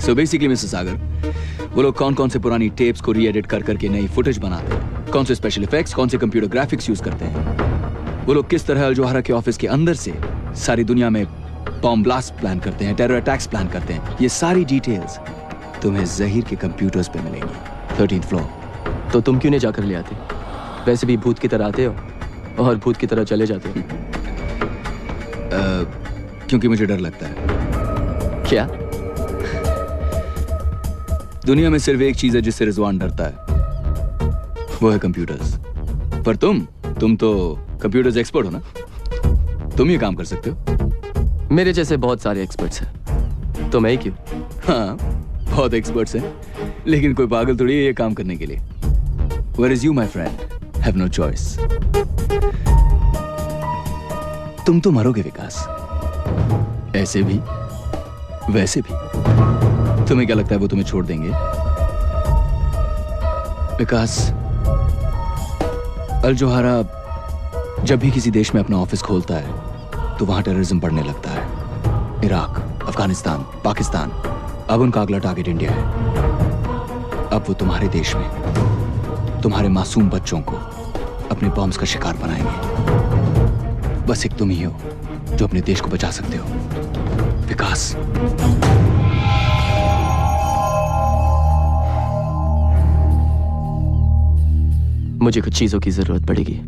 So basically mister Sagar, वो लोग कौन कौन से पुरानी टेप्स को री-एडिट कर करके नई फुटेज बनाते हैं, कौन से स्पेशल इफेक्ट्स, कौन से कंप्यूटर ग्राफिक्स यूज करते हैं, वो लोग किस तरह अल जौहरा के ऑफिस के अंदर से सारी दुनिया में बॉम्ब ब्लास्ट प्लान करते हैं, टेरर अटैक्स प्लान करते हैं, ये सारी डिटेल्स तुम्हें जहीर के कंप्यूटर्स पे मिलेंगी। 13th floor. तो तुम क्यों नहीं जाकर ले आते? वैसे भी भूत की तरह आते हो और भूत की तरह चले जाते हो। क्योंकि मुझे डर लगता है। क्या? दुनिया में सिर्फ एक चीज है जिससे रिजवान डरता है, वो है कंप्यूटर्स। पर तुम तो कंप्यूटर्स एक्सपर्ट हो ना, तुम ये काम कर सकते हो। मेरे जैसे बहुत सारे एक्सपर्ट्स हैं, तो मैं ही क्यों? हाँ, बहुत एक्सपर्ट्स हैं, लेकिन कोई पागल थोड़ी है ये काम करने के लिए। Whereas you, my friend, have no choice. तुम तो मरोगे विकास, ऐसे भी वैसे भी। तुम्हें क्या लगता है वो तुम्हें छोड़ देंगे? विकास, अल जौहरा जब भी किसी देश में अपना ऑफिस खोलता है तो वहां टेररिज्म बढ़ने लगता है। इराक, अफगानिस्तान, पाकिस्तान, अब उनका अगला टारगेट इंडिया है। अब वो तुम्हारे देश में तुम्हारे मासूम बच्चों को अपने बॉम्ब्स का शिकार बनाएंगे। बस एक तुम ही हो जो अपने देश को बचा सकते हो, विकास। मुझे कुछ चीजों की जरूरत पड़ेगी।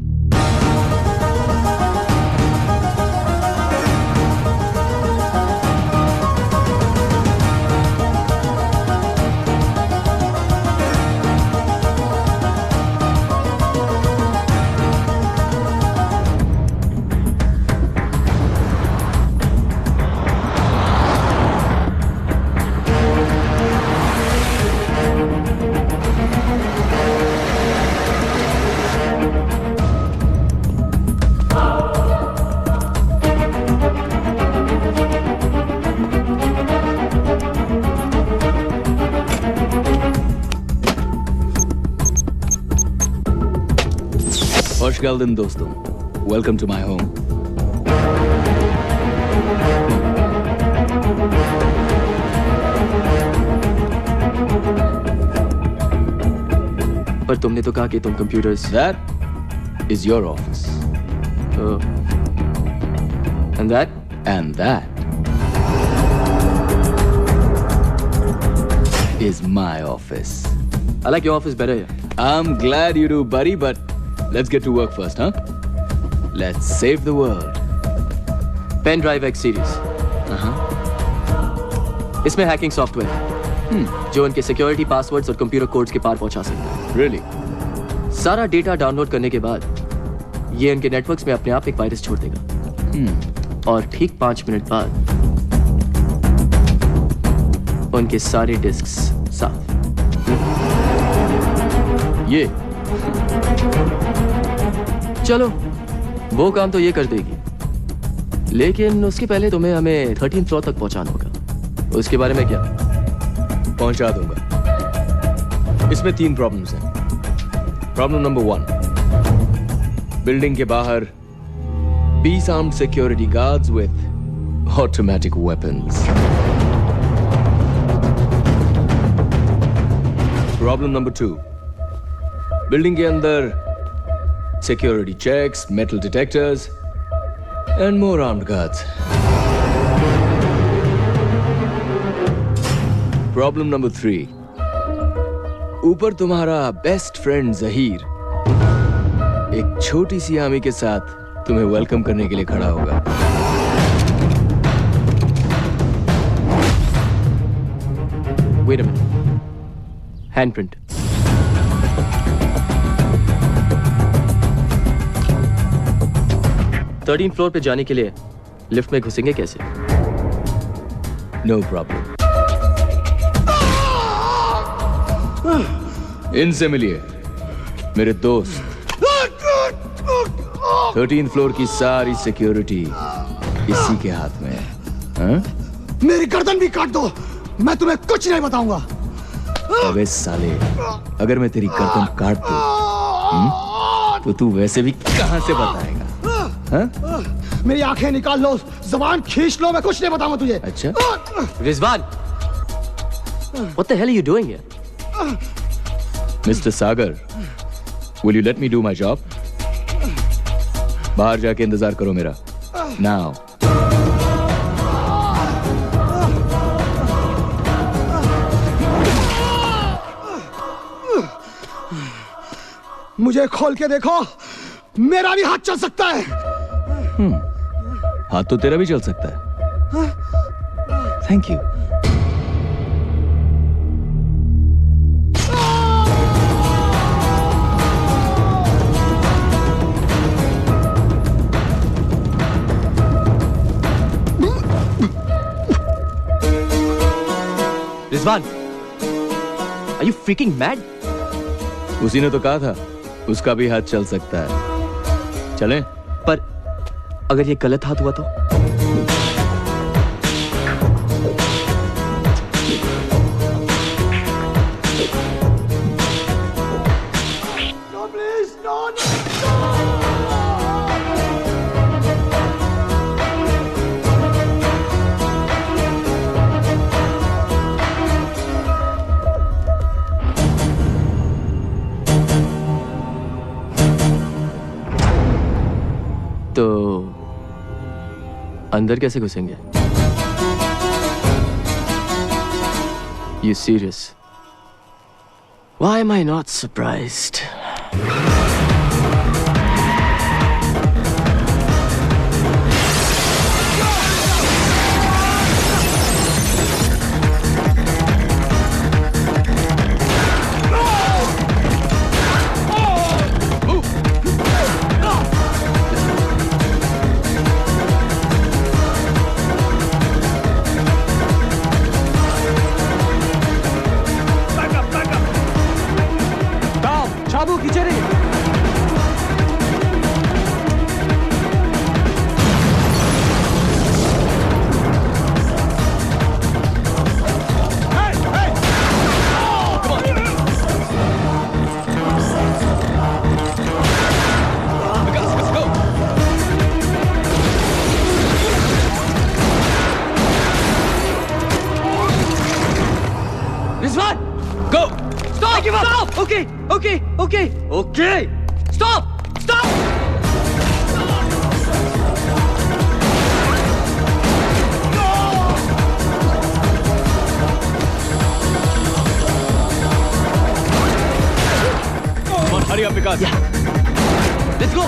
Galden दोस्तों, welcome to my home. पर तुमने तो कहा कि तुम computers. That is your office. Oh. And that? And that is my office. I like your office better here. I'm glad you do, buddy, but let's get to work first, huh? Let's save the world. Pen Drive X series. इसमें hacking software जो उनके security passwords और computer codes के पार पहुंचा सकता है। Really? सारा data download करने के बाद ये उनके नेटवर्क्स में अपने आप एक वायरस छोड़ देगा और ठीक 5 मिनट बाद उनके सारे डिस्क्स साफ। ये चलो वो काम तो ये कर देगी, लेकिन उसके पहले तुम्हें हमें 13th फ्लोर तक पहुंचाना होगा। उसके बारे में क्या? पहुंचा दूंगा। इसमें 3 प्रॉब्लम्स हैं। प्रॉब्लम नंबर 1, बिल्डिंग के बाहर 20 armed security guards with automatic weapons. Problem number 2, building के अंदर security checks, metal detectors, and more armed guards. Problem number 3. ऊपर तुम्हारा बेस्ट फ्रेंड जहीर एक छोटी सी आर्मी के साथ तुम्हें वेलकम करने के लिए खड़ा होगा। Wait a minute. Handprint. Thirteen floor पे जाने के लिए लिफ्ट में घुसेंगे कैसे? No problem. इनसे मिलिए, मेरे दोस्त। 13th फ्लोर की सारी सिक्योरिटी इसी के हाथ में है। हाँ? मेरी गर्दन भी काट दो, मैं तुम्हें कुछ नहीं बताऊंगा। अबे साले, अगर मैं तेरी गर्दन काट दूं, तो तू वैसे भी कहां से बताएगा? हाँ? मेरी आंखें निकाल लो, ज़बान खींच लो, मैं कुछ नहीं बताऊंगा तुझे। अच्छा? Rizwan, what the hell are you doing here? Mr. Sagar, will you let me do my job? बाहर जाके इंतजार करो मेरा। Now. मुझे खोल के देखो, मेरा भी हाथ चल सकता है। हाथ तो तेरा भी चल सकता है। Thank you. Rizwan, are you freaking mad? उसी ने तो कहा था उसका भी हाथ चल सकता है। चलें? पर अगर ये गलत हाथ हुआ तो? No, please, no, no. तो अंदर कैसे घुसेंगे? You serious? Why am I not surprised? चाबू खींचे नहीं। Rizwan, go! Stop! Stop! Okay, okay, okay, okay. Stop! Stop! Come on, hurry up, Vikas. Yeah. Let's go.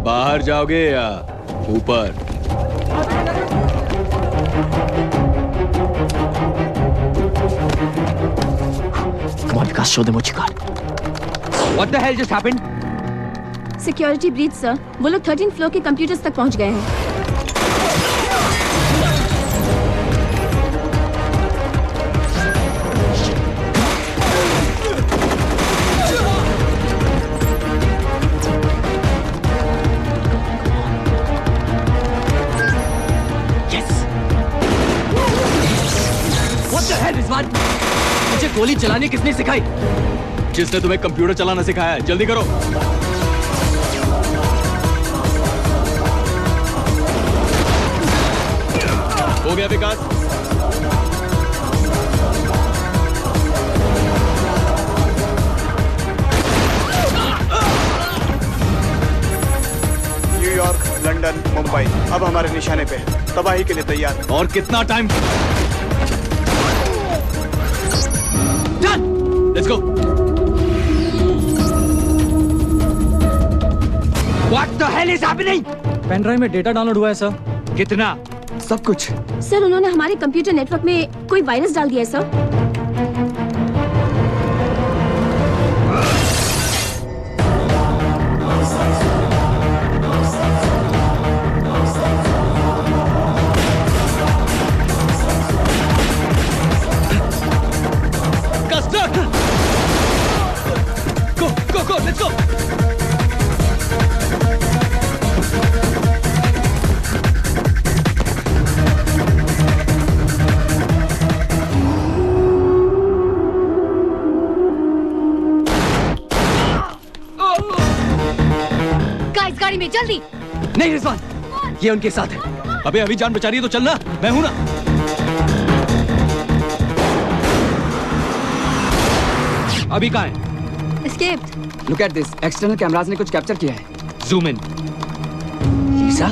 बाहर जाओगे या ऊपर? Come on, Vikas, show them what you got. What the hell just happened? Security breach sir, वो लोग 13th floor के computers तक पहुंच गए हैं। रिजवान, मुझे गोली चलाने किसने सिखाई? जिसने तुम्हें कंप्यूटर चलाना सिखाया, जल्दी करो। हो गया विकास? न्यूयॉर्क, लंदन, मुंबई अब हमारे निशाने पे है। तबाही के लिए तैयार। और कितना time? Let's go. What the hell is happening? Pen drive में डेटा डाउनलोड हुआ है सर। कितना? सब कुछ। सर, उन्होंने हमारे कंप्यूटर नेटवर्क में कोई वायरस डाल दिया है sir. Go, let's go. Guys, गाड़ी में जल्दी। नहीं रिजवान, ये उनके साथ है। अबे अभी जान बचा रही है तो चलना, मैं हूं ना। अभी कहाँ है? Escaped. Look at this. External cameras ने कुछ कैप्चर किया है। Zoom in. लीसा?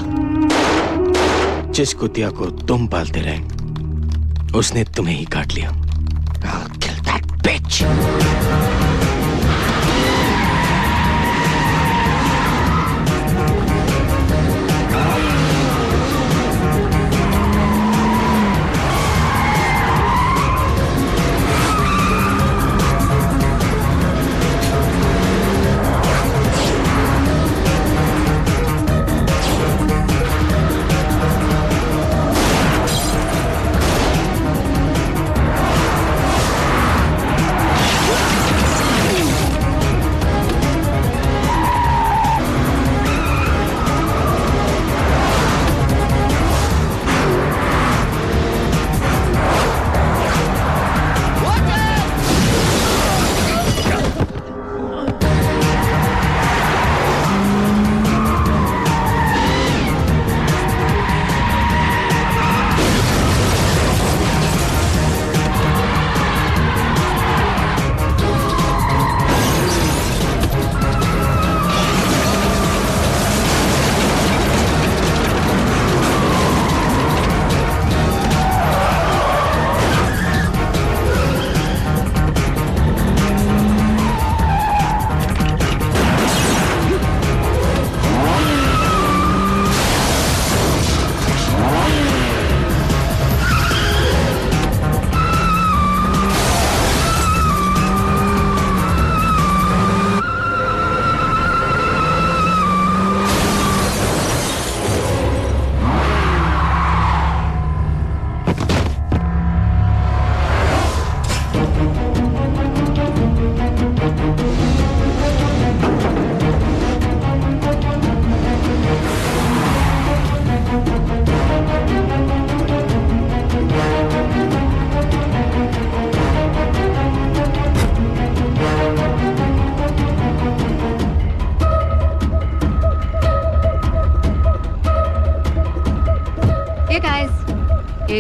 जिस कुतिया को तुम पालते रहे, उसने तुम्हें ही काट लिया। I'll kill that bitch.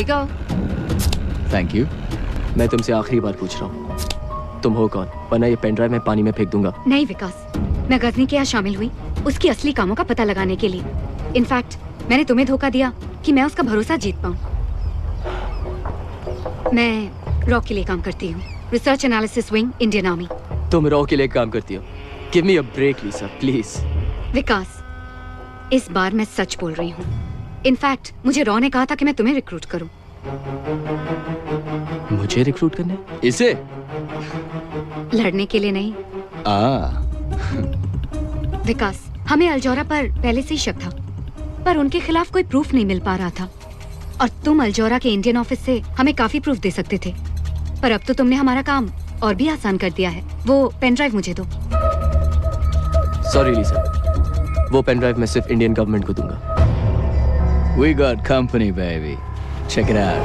you go. Thank you. मैं तुमसे आखिरी बार पूछ रहा हूँ, तुम हो कौन? वरना ये पेन ड्राइव मैं पानी में फेंक दूंगा। नहीं विकास, मैं गजनी के यहाँ शामिल हुई उसकी असली कामों का पता लगाने के लिए। इनफैक्ट मैंने तुम्हें धोखा दिया कि मैं उसका भरोसा जीत पाऊँ। मैं रॉ के लिए काम करती हूँ, research analysis wing, Indian army. तुम रॉ के लिए काम करती हो? Give me a break Lisa, please. Vikas, इस बार मैं सच बोल रही हूँ। इनफैक्ट मुझे रॉ ने कहा था कि मैं तुम्हें रिक्रूट करूँ। मुझे रिक्रूट करने? इसे? लड़ने के लिए नहीं। विकास, हमें अल्जोरा पर पहले से ही शक था, पर उनके खिलाफ कोई प्रूफ नहीं मिल पा रहा था। और तुम अल्जोरा के इंडियन ऑफिस से हमें काफी प्रूफ दे सकते थे, पर अब तो तुमने हमारा काम और भी आसान कर दिया है। वो पेन ड्राइव मुझे दो। सॉरी लीसा, वो पेन ड्राइव मैं सिर्फ इंडियन गवर्नमेंट को दूंगा। We got company, baby. Check it out.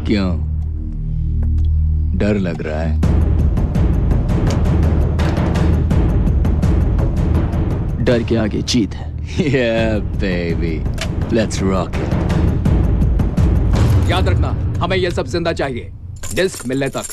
क्यों? डर लग रहा है? डर के आगे जीत है। Yeah, baby. Let's rock it. याद रखना, हमें ये सब जिंदा चाहिए, डिस्क मिलने तक।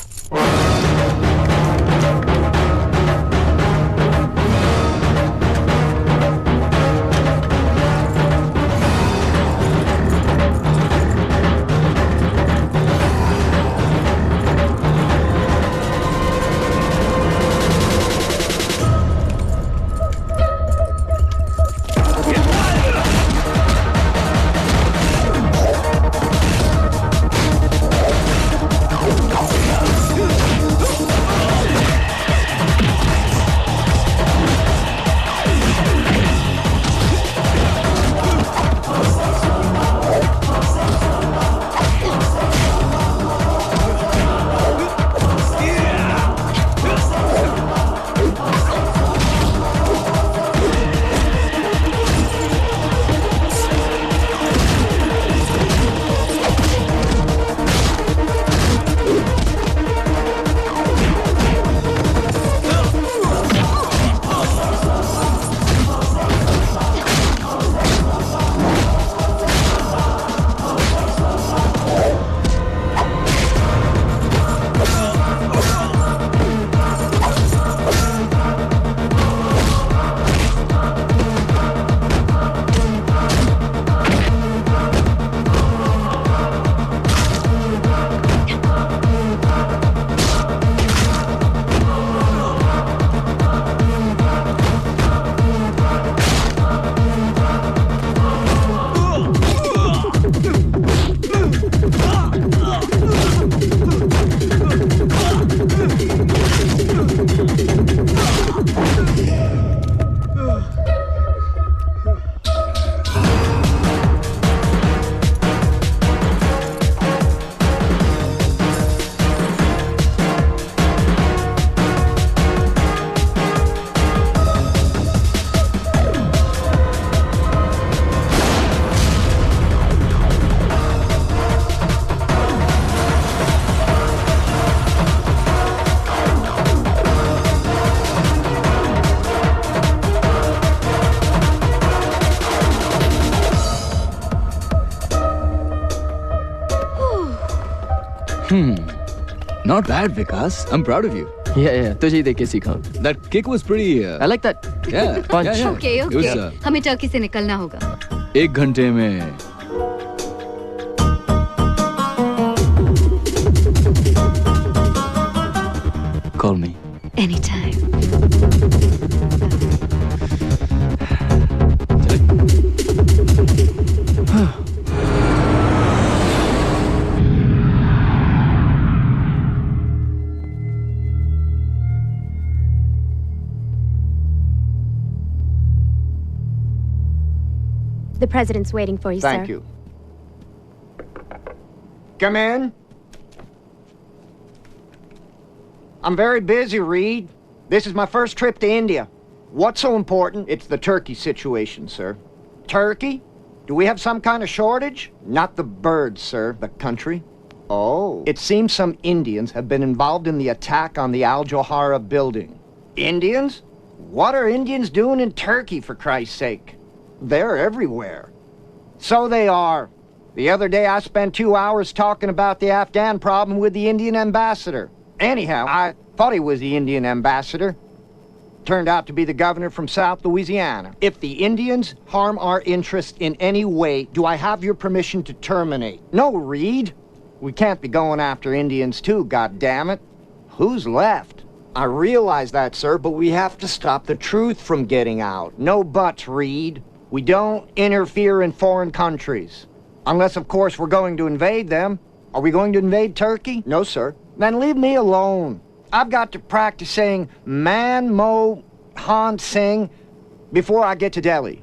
Not bad, Vikas. I'm proud of you. Yeah. तुझे देख के सीखा। That kick was pretty. I like that. Yeah. Punch. Yeah. Okay. It was, हमें टर्की से निकलना होगा। 1 घंटे में। Call me. Anytime. The president's waiting for you, sir. Thank you. Come in. I'm very busy, Reed. This is my first trip to India. What's so important? It's the Turkey situation, sir. Turkey? Do we have some kind of shortage? Not the birds, sir. The country. Oh. It seems some Indians have been involved in the attack on the Al Johara building. Indians? What are Indians doing in Turkey, for Christ's sake? They're everywhere. So they are. The other day I spent 2 hours talking about the Afghan problem with the Indian ambassador. Anyhow, I thought he was the Indian ambassador. Turned out to be the governor from South Louisiana. If the Indians harm our interest in any way, do I have your permission to terminate? No, Reed. We can't be going after Indians too, goddammit. Who's left? I realize that, sir, but we have to stop the truth from getting out. No buts, Reed. We don't interfere in foreign countries. Unless, of course, we're going to invade them. Are we going to invade Turkey? No, sir. Then leave me alone. I've got to practice saying Man Mo Han Singh before I get to Delhi.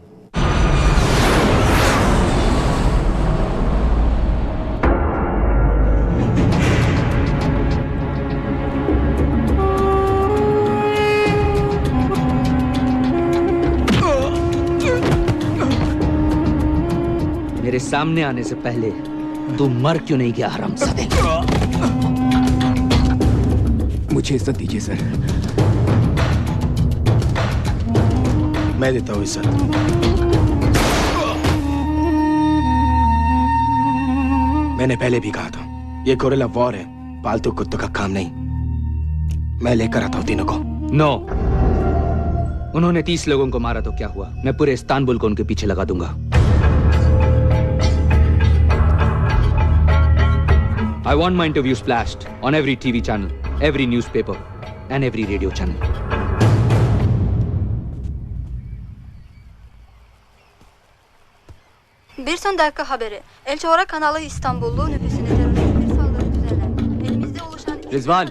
मेरे सामने आने से पहले तू मर क्यों नहीं गया हरामजादे? मुझे इज्जत दीजिए सर। मैं देता हूँ इज्जत। मैंने पहले भी कहा था, ये गोरिल्ला वॉर है, पालतू कुत्तों का काम नहीं। मैं लेकर आता हूँ तीनों को। नो। उन्होंने 30 लोगों को मारा तो क्या हुआ? मैं पूरे इस्तांबुल को उनके पीछे लगा दूंगा। I want my interview splashed on every TV channel, every newspaper, and every radio channel. Bir son dakika haberi. El Johara kanalı İstanbullu nüfusuna terörist bir saldırı düzenlendi. Elimizde oluşan Rizwan,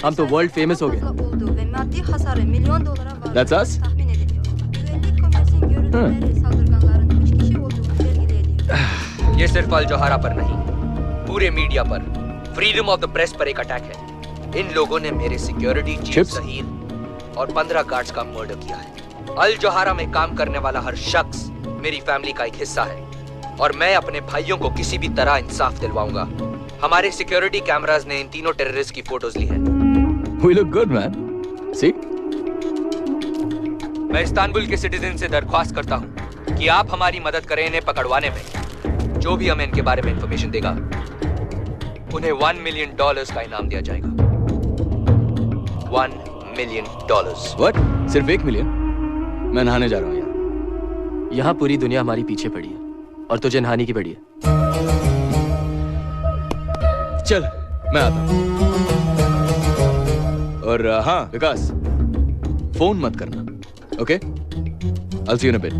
हम तो world famous हो गए। olduğu ve maddi hasarı milyon dolara var. That's us? Tahmin ediliyor. Güvenlik komisyonu görüntüleri saldırganların 3 kişi olduğunu belirli ediyor. ये सिर्फ अल जोहारा पर नहीं, पूरे media पर, फ्रीडम ऑफ द प्रेस पर एक अटैक है। इन लोगों ने मेरे सिक्योरिटी चीफ सहील और 15 गार्ड्स का मर्डर किया है। अल जोहारा में काम करने वाला हर शख्स मेरी फैमिली का एक हिस्सा है और मैं अपने भाइयों को किसी भी तरह इंसाफ दिलवाऊंगा। हमारे सिक्योरिटी कैमरास ने इन तीनों टेररिस्ट की फोटोज ली हैं। We look good, man. See? मैं इस्तांबुल के सिटीजन से दरख्वास्त करता हूँ कि आप हमारी मदद करें इन्हें पकड़वाने में। जो भी हमें इनके बारे में इंफॉर्मेशन देगा, उन्हें $1 मिलियन का इनाम दिया जाएगा। $1 मिलियन। What? सिर्फ 1 मिलियन? मैं नहाने जा रहा हूँ यार। यहाँ पूरी दुनिया हमारी पीछे पड़ी है और तुझे नहाने की पड़ी है। चल, मैं आता हूँ। और हाँ विकास, फोन मत करना, okay? I'll see you in a bit.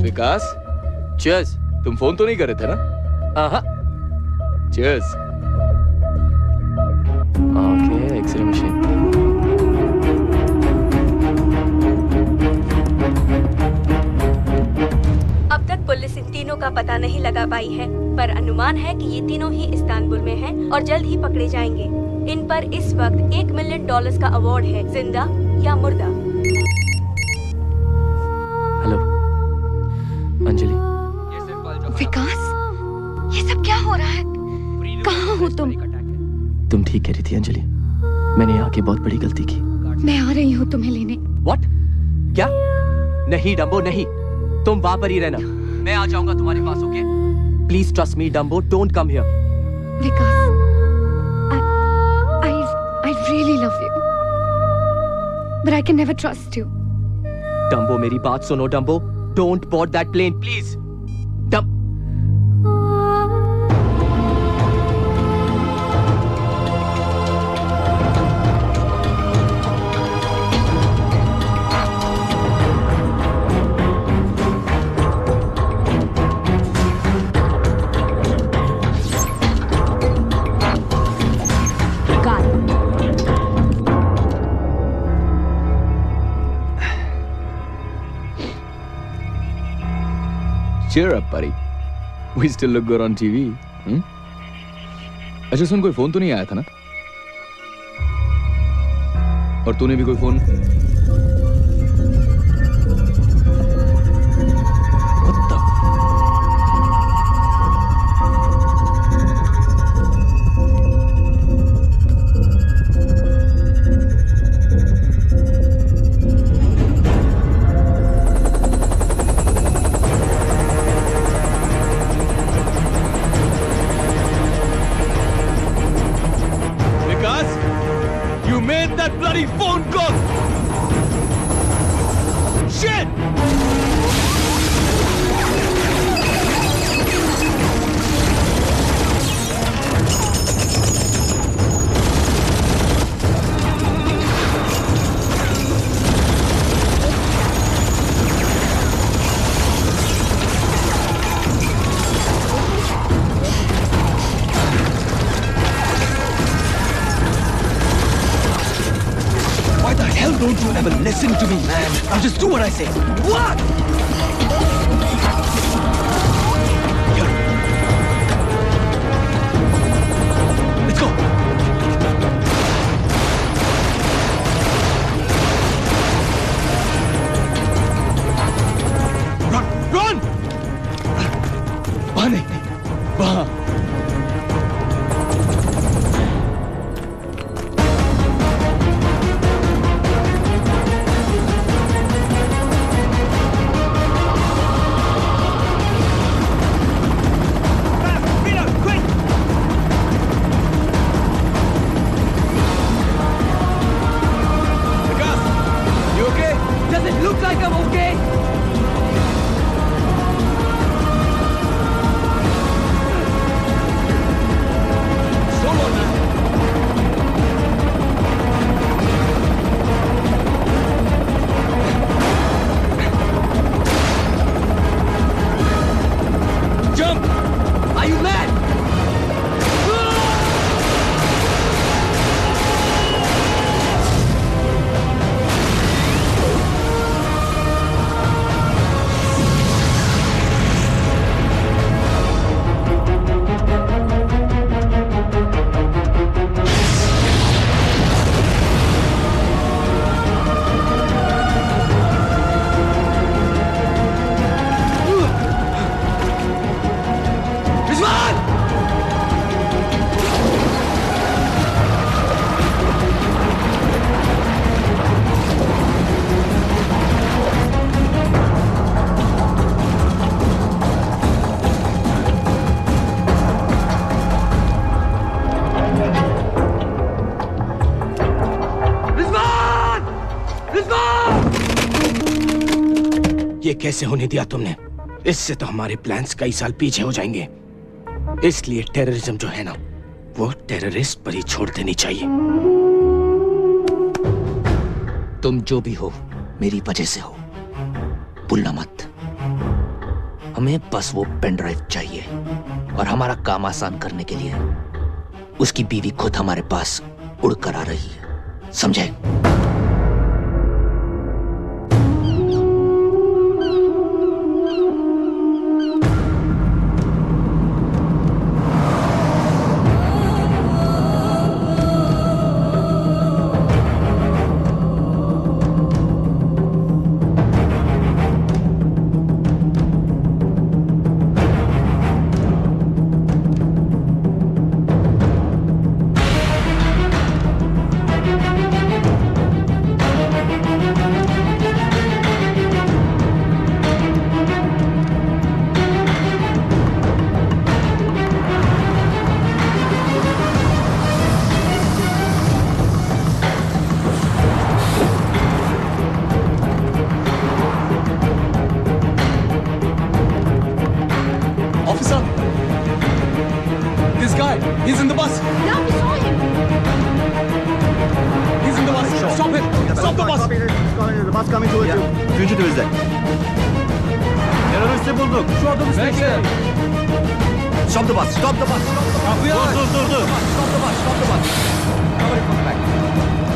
Vikas, Cheers. तुम फोन तो नहीं कर रहे थे ना? हाँ। Cheers. Okay, X-ray machine. अब तक पुलिस इन तीनों का पता नहीं लगा पाई है, पर अनुमान है कि ये तीनों ही इस्तांबुल में हैं और जल्द ही पकड़े जाएंगे। इन पर इस वक्त $1 मिलियन का अवार्ड है, जिंदा या मुर्दा। हेलो, अंजलि। विकास, ये सब क्या हो रहा है? कहाँ हो तुम? तुम ठीक कह रही थी अंजलि, मैंने यहाँ की बहुत बड़ी गलती की। मैं आ रही हूँ तुम्हें लेने। What? क्या? नहीं डम्बो, नहीं, तुम वहां पर ही रहना, मैं आ जाऊंगा तुम्हारे पास, okay? Please trust me Dumbo, don't come here. Vikas, I really love you, but I can never trust you. Dumbo मेरी बात सुनो Dumbo, don't board that plane please. Cheer up, buddy. We still look good on TV. अच्छा सुन, कोई phone तो नहीं आया था ना? और तूने भी कोई phone? that bloody phone call! Shit! Don't you ever listen to me, man. Now just do what I say. What? Here. Let's go. Run! Run! वहाँ नहीं, वहाँ. ये कैसे होने दिया तुमने? इससे तो हमारे प्लान्स कई साल पीछे हो जाएंगे। इसलिए टेररिज्म जो है ना, वो टेररिस्ट पर ही छोड़ देनी चाहिए। तुम जो भी हो, मेरी वजह से हो, भूलना मत। हमें बस वो पेन ड्राइव चाहिए और हमारा काम आसान करने के लिए उसकी बीवी खुद हमारे पास उड़कर आ रही है, समझे? He's in the bus. Yeah, we saw him. He's in the bus. Stop him. Stop the bus. The bus coming towards you. Fugitive is there. Terörist bulduk. Şu otobüs bekle. Stop the bus. Stop the bus. Kapıyı aç. Dur. Stop the bus. Stop the bus. Nobody comes back.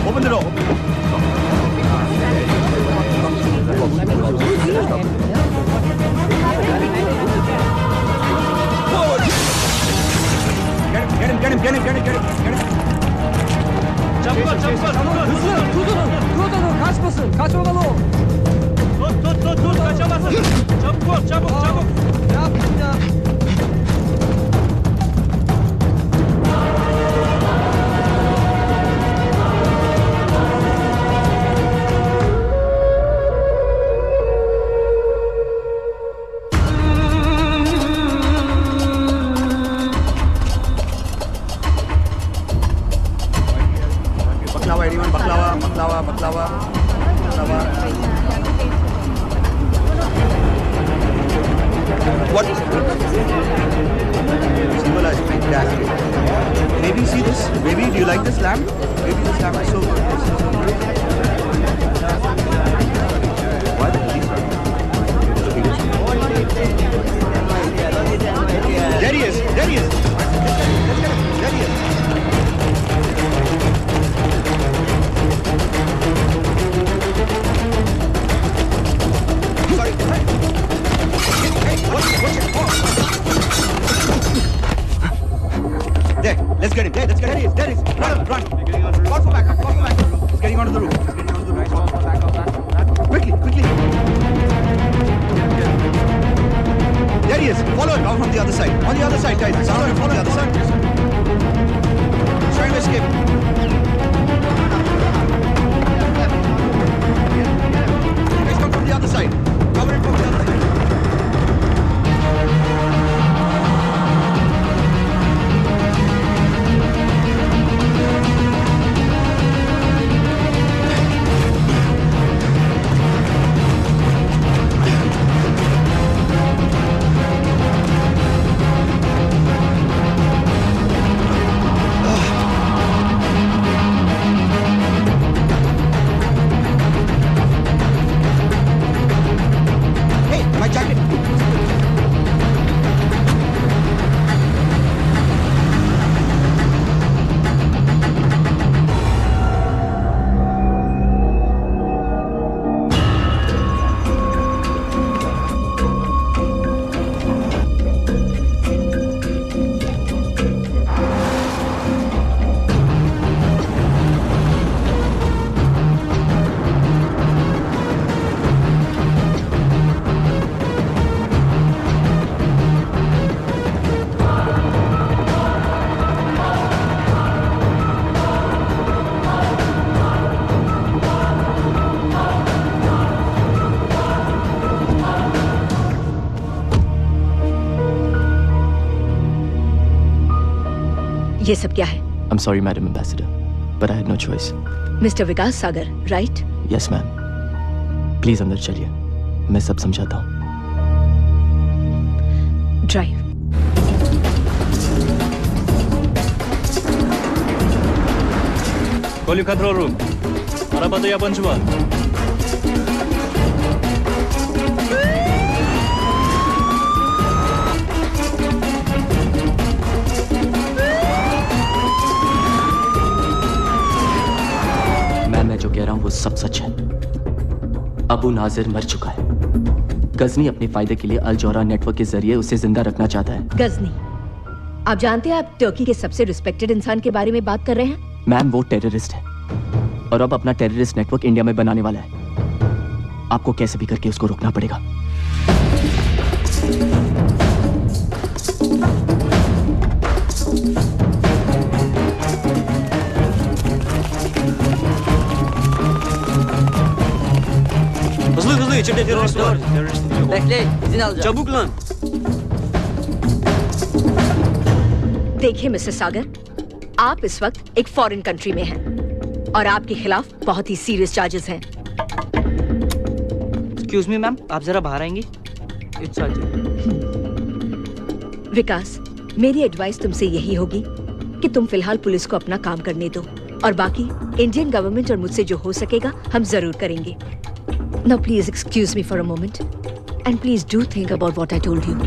Open the door. Get him. Çabuk ol. Hızlı. Tut. Kaçmasın. Kaçmamalı o. Tut. Kaçamazsın. Çabuk. Ne yapayım ya? Baklava, anyone? Baklava. baklava. What? Simula is fantastic. Maybe see this? Maybe do you like this lamb? Maybe this lamb is so good. What? There he is! There he is! Let's get him! There he is! Sorry. Hey, watch it! There, let's get him. There, let's get him. There he is. Run. Call for backup. He's getting onto the roof. Quickly. There he is. Follow him out from the other side. On the other side, guys. Follow him from the other side. He's trying to escape. Guys, come from the other side. Cover him from the other side. ये सब क्या है? I'm sorry, Madam Ambassador, but I had no choice. Mister Vikas Sagar, right? Yes, ma'am. Please अंदर चलिए, मैं सब समझाता हूँ. Drive. Call control room. Arabada yabancı var. मैं जो कह रहा हूं वो सब सच है. अबू नाजिर मर चुका है. गजनी अपने फायदे के लिए अल जौहरा नेटवर्क के जरिए उसे जिंदा रखना चाहता है. गजनी, आप जानते हैं आप टर्की के सबसे रिस्पेक्टेड इंसान के बारे में बात कर रहे हैं? मैम, वो टेररिस्ट है और अब अपना टेररिस्ट नेटवर्क इंडिया में बनाने वाला है. आपको कैसे भी करके उसको रोकना पड़ेगा. Hızlı içeride terörist var. Bekle, izin alacağım. Çabuk lan. देखिए मिस्टर सागर, आप इस वक्त एक फॉरेन कंट्री में हैं और आपके खिलाफ बहुत ही सीरियस चार्जेस हैं. एक्सक्यूज मी मैम, आप जरा बाहर आएंगी? It's urgent. विकास, मेरी एडवाइस तुमसे यही होगी कि तुम फिलहाल पुलिस को अपना काम करने दो और बाकी इंडियन गवर्नमेंट और मुझसे जो हो सकेगा हम जरूर करेंगे. Now please excuse me for a moment and please do think about what I told you.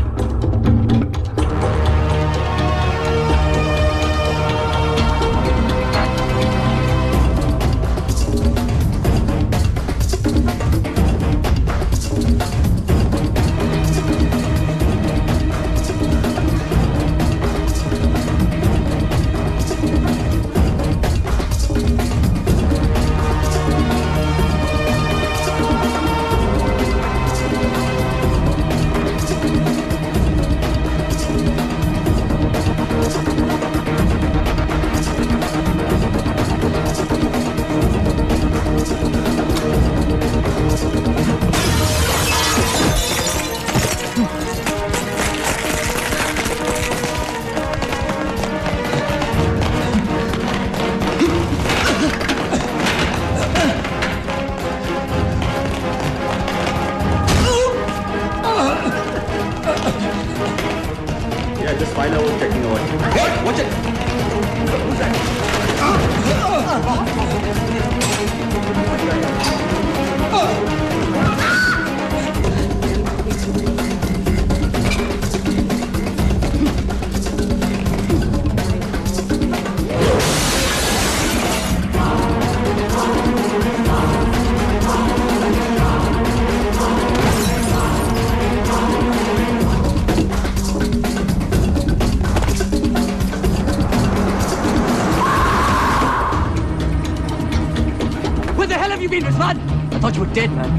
I thought you were dead, man.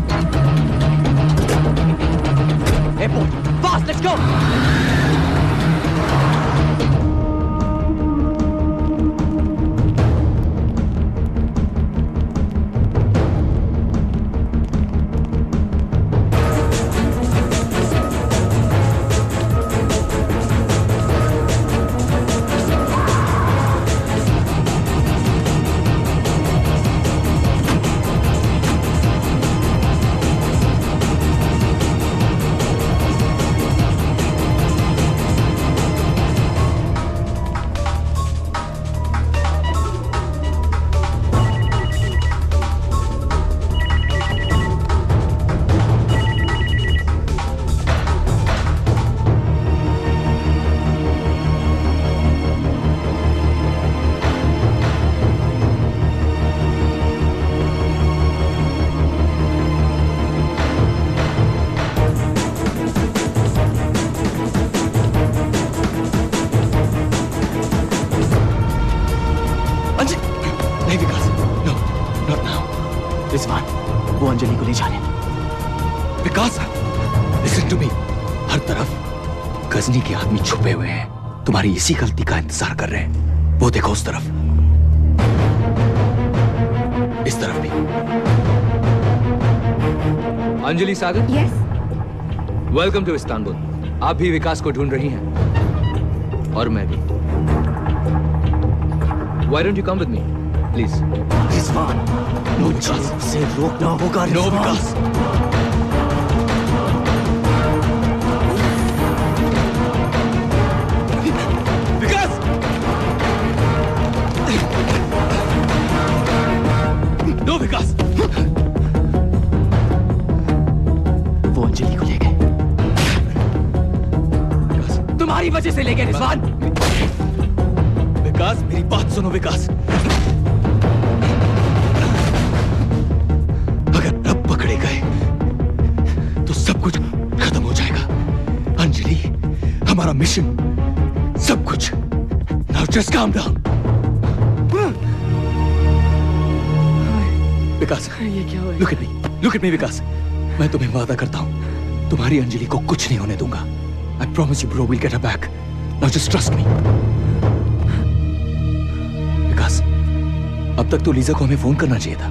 Airport! Fast, let's go! Anjali को ले जाने। विकास, लिसन टू मी। हर तरफ गजनी के आदमी छुपे हुए हैं, तुम्हारी इसी गलती का इंतजार कर रहे हैं। वो देखो उस तरफ, इस तरफ भी। Anjali Sagar? Yes. Welcome to Istanbul. आप भी विकास को ढूंढ रही हैं और मैं भी। Why don't you come with me, please? Rizwan, मुझे उसे रोकना होगा। नो विकास। विकास! नो विकास। वो अंजलि को ले गए। तुम्हारी वजह से ले गए रिजवान। विकास, मेरी बात सुनो विकास। अगर अब पकड़े गए तो सब कुछ खत्म हो जाएगा। अंजलि, हमारा मिशन, सब कुछ। Now just calm down। विकास, ये क्या हुआ? Look at me विकास। मैं तुम्हें वादा करता हूँ, तुम्हारी अंजलि को कुछ नहीं होने दूंगा। I promise you bro, we'll get her back। Now just trust me। विकास, अब तक तो लीजा को हमें फोन करना चाहिए था।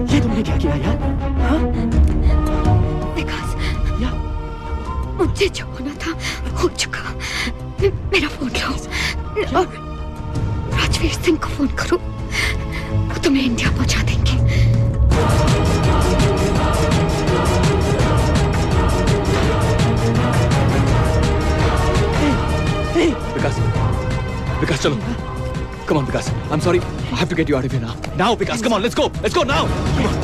ये तुमने क्या किया यार? हाँ? विकास, मुझे जो होना था हो चुका। मेरा फोन लो और राजवीर सिंह को फोन करो, वो तुम्हें इंडिया पहुंचा देंगे। विकास चलो। Come on, Vikas. I'm sorry. I have to get you out of here now. Now, Vikas, come on, let's go. Let's go now. Come on.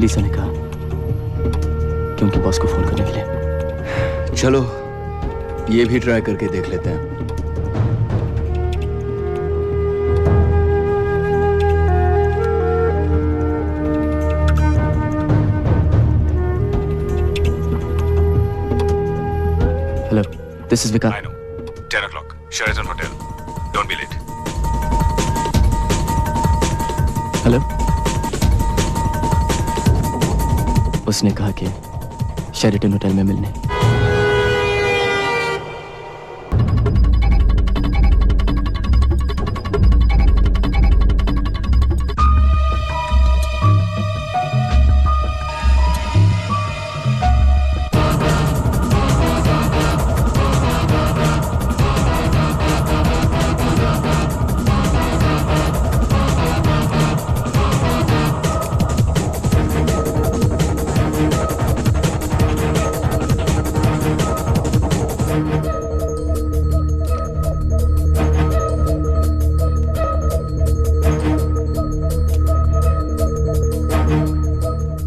लीसा ने कहा कि उनके बॉस को फोन करने के लिए। चलो, ये भी ट्राई करके देख लेते हैं। This is Vikas. I know. 10 o'clock. Sheraton Hotel. Don't be late. Hello. उसने कहा कि शेरेटन होटल में मिलने।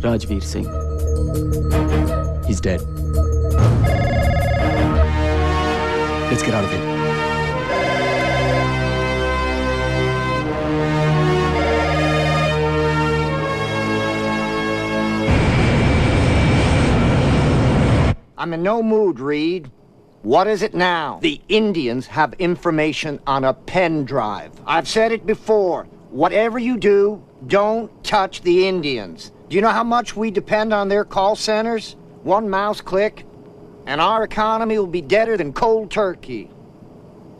Rajveer Singh. He's dead. Let's get out of here. I'm in no mood, Reed. What is it now? The Indians have information on a pen drive. I've said it before. Whatever you do, don't touch the Indians. Do you know how much we depend on their call centers? One mouse click, and our economy will be deader than cold turkey.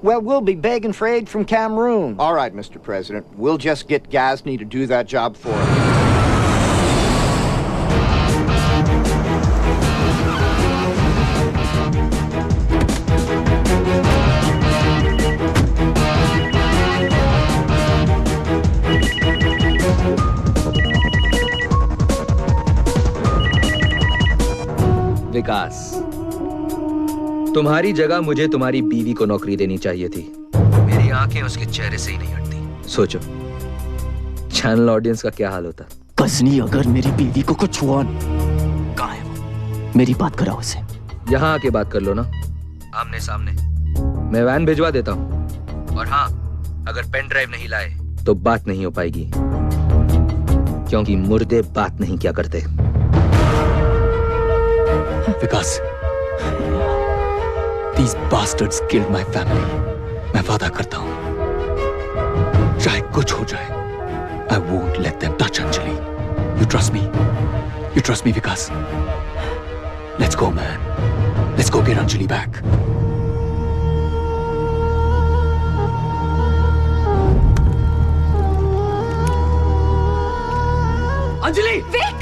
Well, we'll be begging for aid from Cameroon. All right, Mr. President. We'll just get Ghazni to do that job for us. विकास, तुम्हारी जगह मुझे तुम्हारी बीवी को नौकरी देनी चाहिए थी। मेरी आंखें उसके चेहरे से ही नहीं हटती। सोचो, चैनल ऑडियंस का क्या हाल होता। गजनी अगर मेरी बीवी को कुछ हुआ, कहाँ है वो? मेरी बात कराओ उसे। यहाँ आके बात कर लो ना, आमने सामने। मैं वैन भिजवा देता हूँ। और हाँ, अगर पेन ड्राइव नहीं लाए तो बात नहीं हो पाएगी, क्योंकि मुर्दे बात नहीं क्या करते। विकास, these bastards killed my family. मैं वादा करता हूँ, चाहे कुछ हो जाए, I won't let them touch Anjali. You trust me? You trust me, Vikas? Let's go, man. Let's go get Anjali back. Anjali! Vic!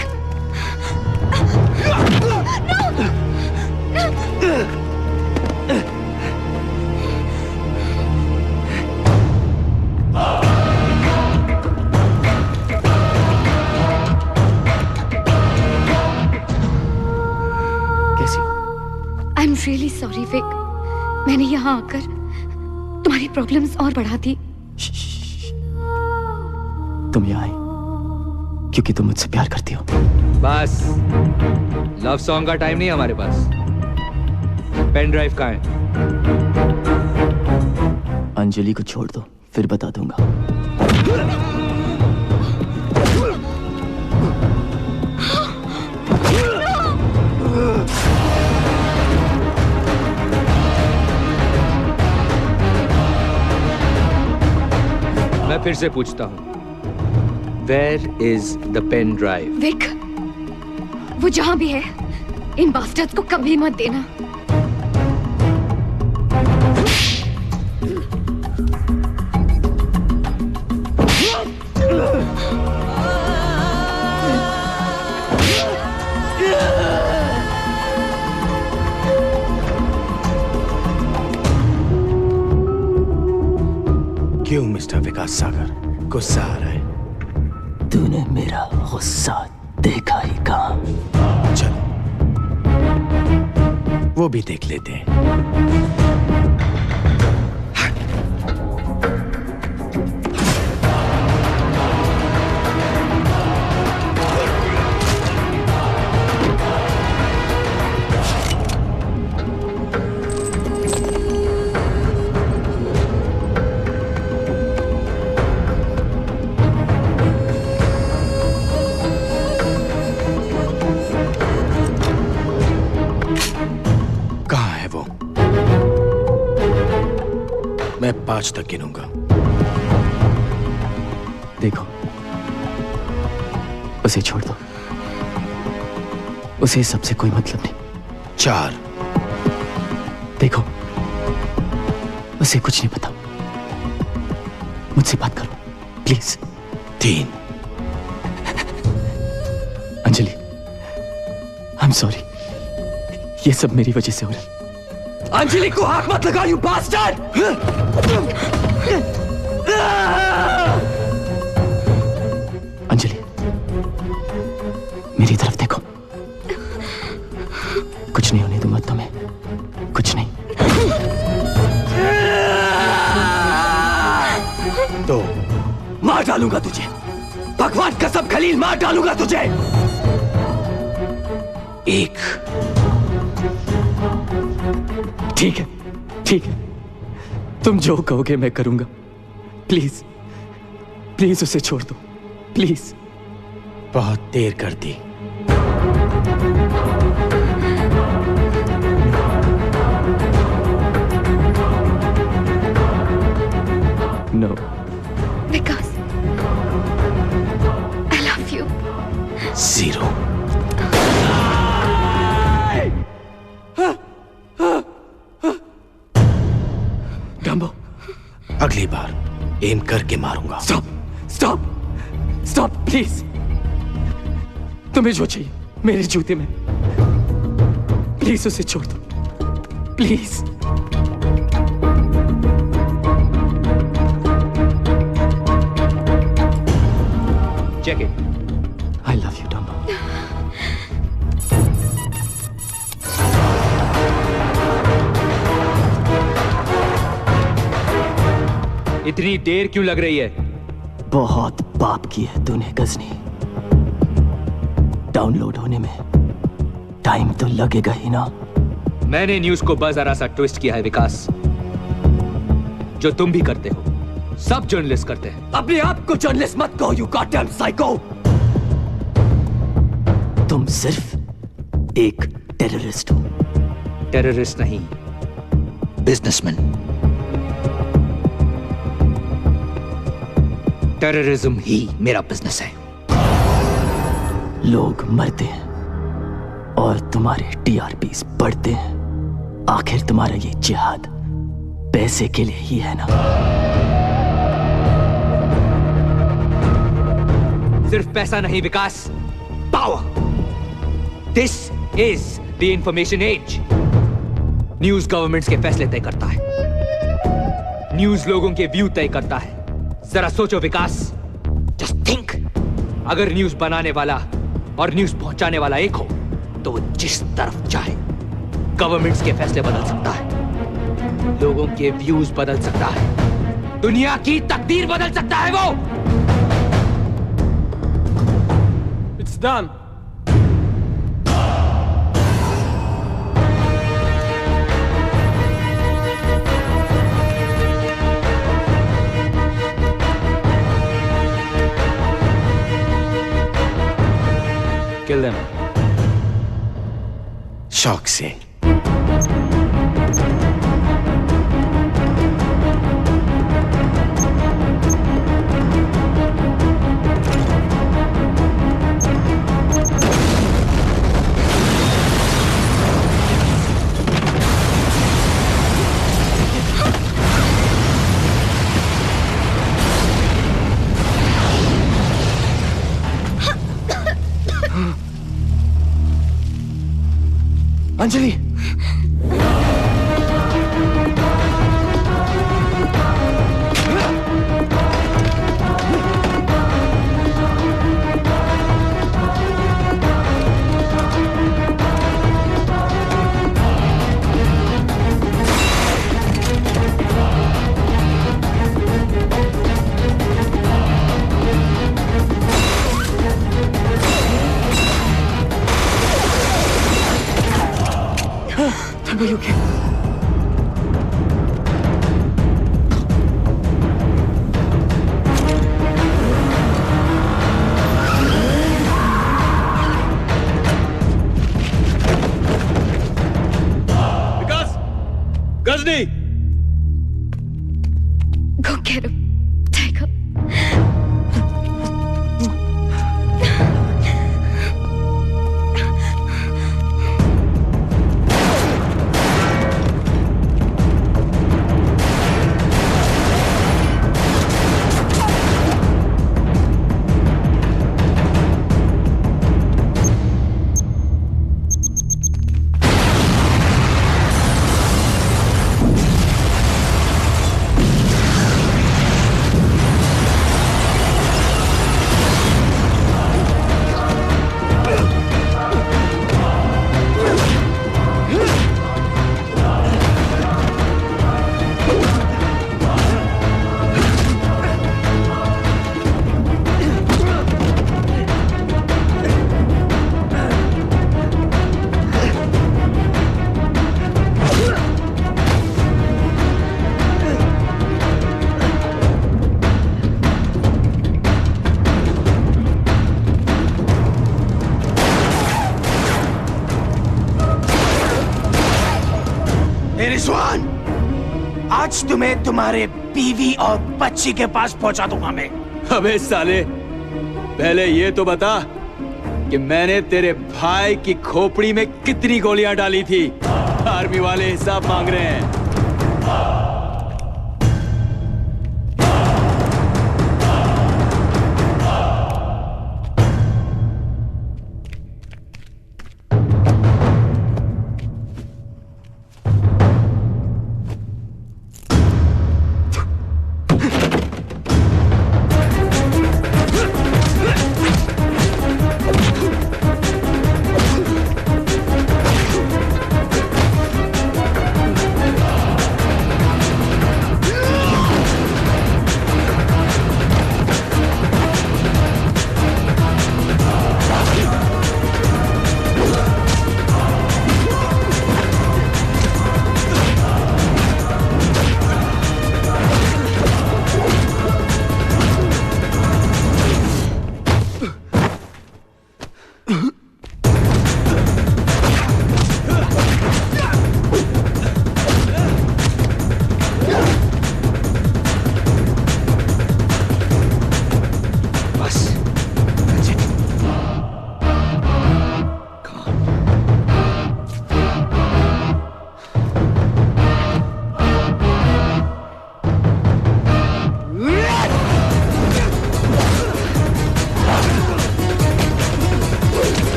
I'm really sorry, Vic. मैंने यहाँ आकर तुम्हारी प्रॉब्लम्स और बढ़ा दी। तुम यहाँ आई क्योंकि तुम मुझसे प्यार करती हो। बस, लव सॉन्ग का टाइम नहीं हमारे पास। पेन ड्राइव कहाँ है? अंजलि को छोड़ दो, फिर बता दूंगा। मैं फिर से पूछता हूँ, Where is the pen drive? Vik, वो जहां भी है, इन बास्टर्ड्स को कभी मत देना। क्यों मिस्टर विकास सागर गुस्सा आ रहा है? तूने मेरा गुस्सा देखा ही कहाँ? चलो वो भी देख लेते हैं। कहाँ है वो? 5 तक गिनूंगा। देखो, उसे छोड़ दो। उसे इस सबसे कोई मतलब नहीं। 4। देखो, उसे कुछ नहीं पता। मुझसे बात करो please. 3। Anjali, I am sorry, ये सब मेरी वजह से हो रहा है। अंजलि को हाथ मत लगा, यू बास्टर्ड! अंजलि, मेरी तरफ देखो। कुछ नहीं होने दूंगा तुम्हें, कुछ नहीं। तो मार डालूंगा तुझे, भगवान कसम खलील, मार डालूंगा तुझे। 1। ठीक है, ठीक है, तुम जो कहोगे मैं करूंगा। प्लीज, प्लीज उसे छोड़ दो, प्लीज। बहुत देर कर दी। No Vikas, I love you. 0। Dumbo, अगली बार एम करके मारूंगा। Stop, stop, stop please. तुम्हें जो चाहिए मेरे जूते में, प्लीज उसे छोड़ दो, please. Check it. I love you, Dumbo. इतनी देर क्यों लग रही है? बहुत पाप की है तूने गजनी। डाउनलोड होने में टाइम तो लगेगा ही ना। मैंने न्यूज को बस जरा सा ट्विस्ट किया है विकास, जो तुम भी करते हो, सब जर्नलिस्ट करते हैं। अपने आप को जर्नलिस्ट मत कहो, यू गॉडडैम साइको। तुम सिर्फ एक टेररिस्ट हो। टेररिस्ट नहीं, बिजनेसमैन। टेररिज्म ही मेरा बिजनेस है। लोग मरते हैं और तुम्हारे टीआरपीस बढ़ते हैं। आखिर तुम्हारा ये जिहाद पैसे के लिए ही है ना? सिर्फ पैसा नहीं विकास, power. This is the information age. News governments के फैसले तय करता है, न्यूज लोगों के व्यू तय करता है। जरा सोचो विकास, जस्ट थिंक, अगर न्यूज बनाने वाला और न्यूज पहुंचाने वाला एक हो तो वो जिस तरफ चाहे गवर्नमेंट्स के फैसले बदल सकता है, लोगों के व्यूज बदल सकता है, दुनिया की तकदीर बदल सकता है वो। It's done. Kill them. शौक से। Anjali, Are you okay? विकास, गजनी, रिजवान, आज तुम्हें तुम्हारे बीवी और बच्ची के पास पहुंचा दूंगा मैं। अबे साले, पहले ये तो बता कि मैंने तेरे भाई की खोपड़ी में कितनी गोलियां डाली थी। आर्मी वाले हिसाब मांग रहे हैं।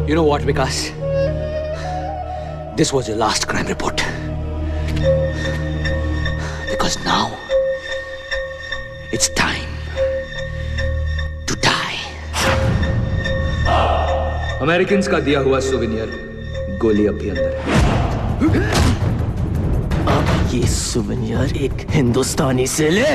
You know what, Vikas? This was your last crime report. Because now it's time to die. Americans का दिया हुआ सुवेनियर गोली अब भी अंदर है। अब ये सुवेनियर एक हिंदुस्तानी से ले।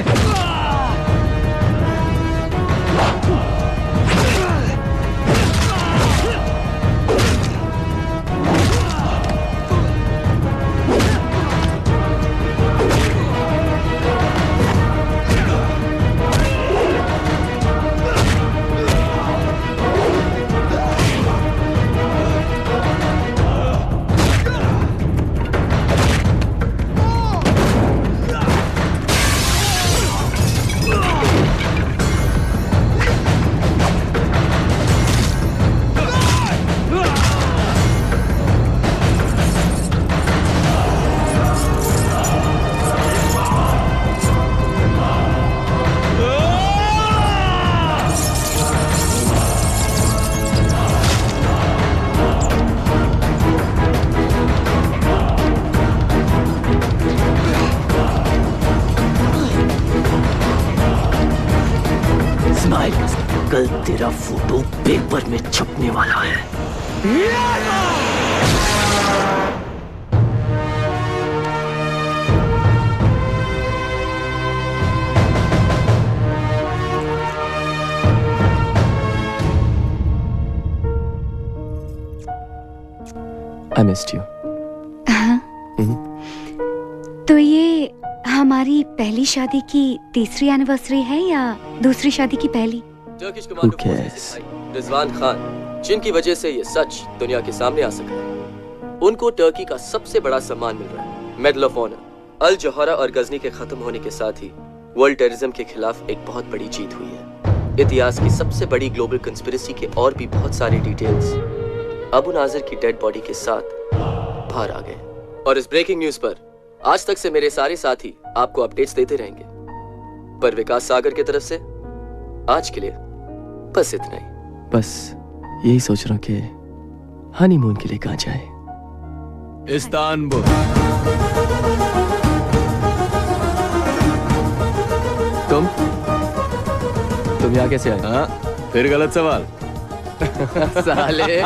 कल तेरा फोटो पेपर में छपने वाला है। I missed you. तो ये हमारी पहली शादी की तीसरी एनिवर्सरी है या दूसरी शादी की पहली? Turkish commando forces Rizwan Khan, जिनकी वजह से ये सच दुनिया के सामने आ सका है, उनको टर्की का सबसे बड़ा सम्मान मिल रहा है, medal of honour. Al Jauhara और गजनी के खत्म होने के साथ ही वर्ल्ड टेररिज्म के खिलाफ एक बहुत बड़ी जीत हुई है। इतिहास की सबसे बड़ी ग्लोबल कंस्पिरेसी के और भी बहुत सारे डिटेल्स अबू नाजिर की डेड बॉडी के साथ बाहर आ गए। और इस ब्रेकिंग न्यूज पर आज तक से मेरे सारे साथी आपको अपडेट्स देते रहेंगे, पर विकास सागर की तरफ से आज के लिए बस इतना ही। बस यही सोच रहा हूं कि हनीमून के लिए कहां जाए। इस्तांबुल। तुम यहाँ कैसे आए? हाँ, फिर गलत सवाल। साले।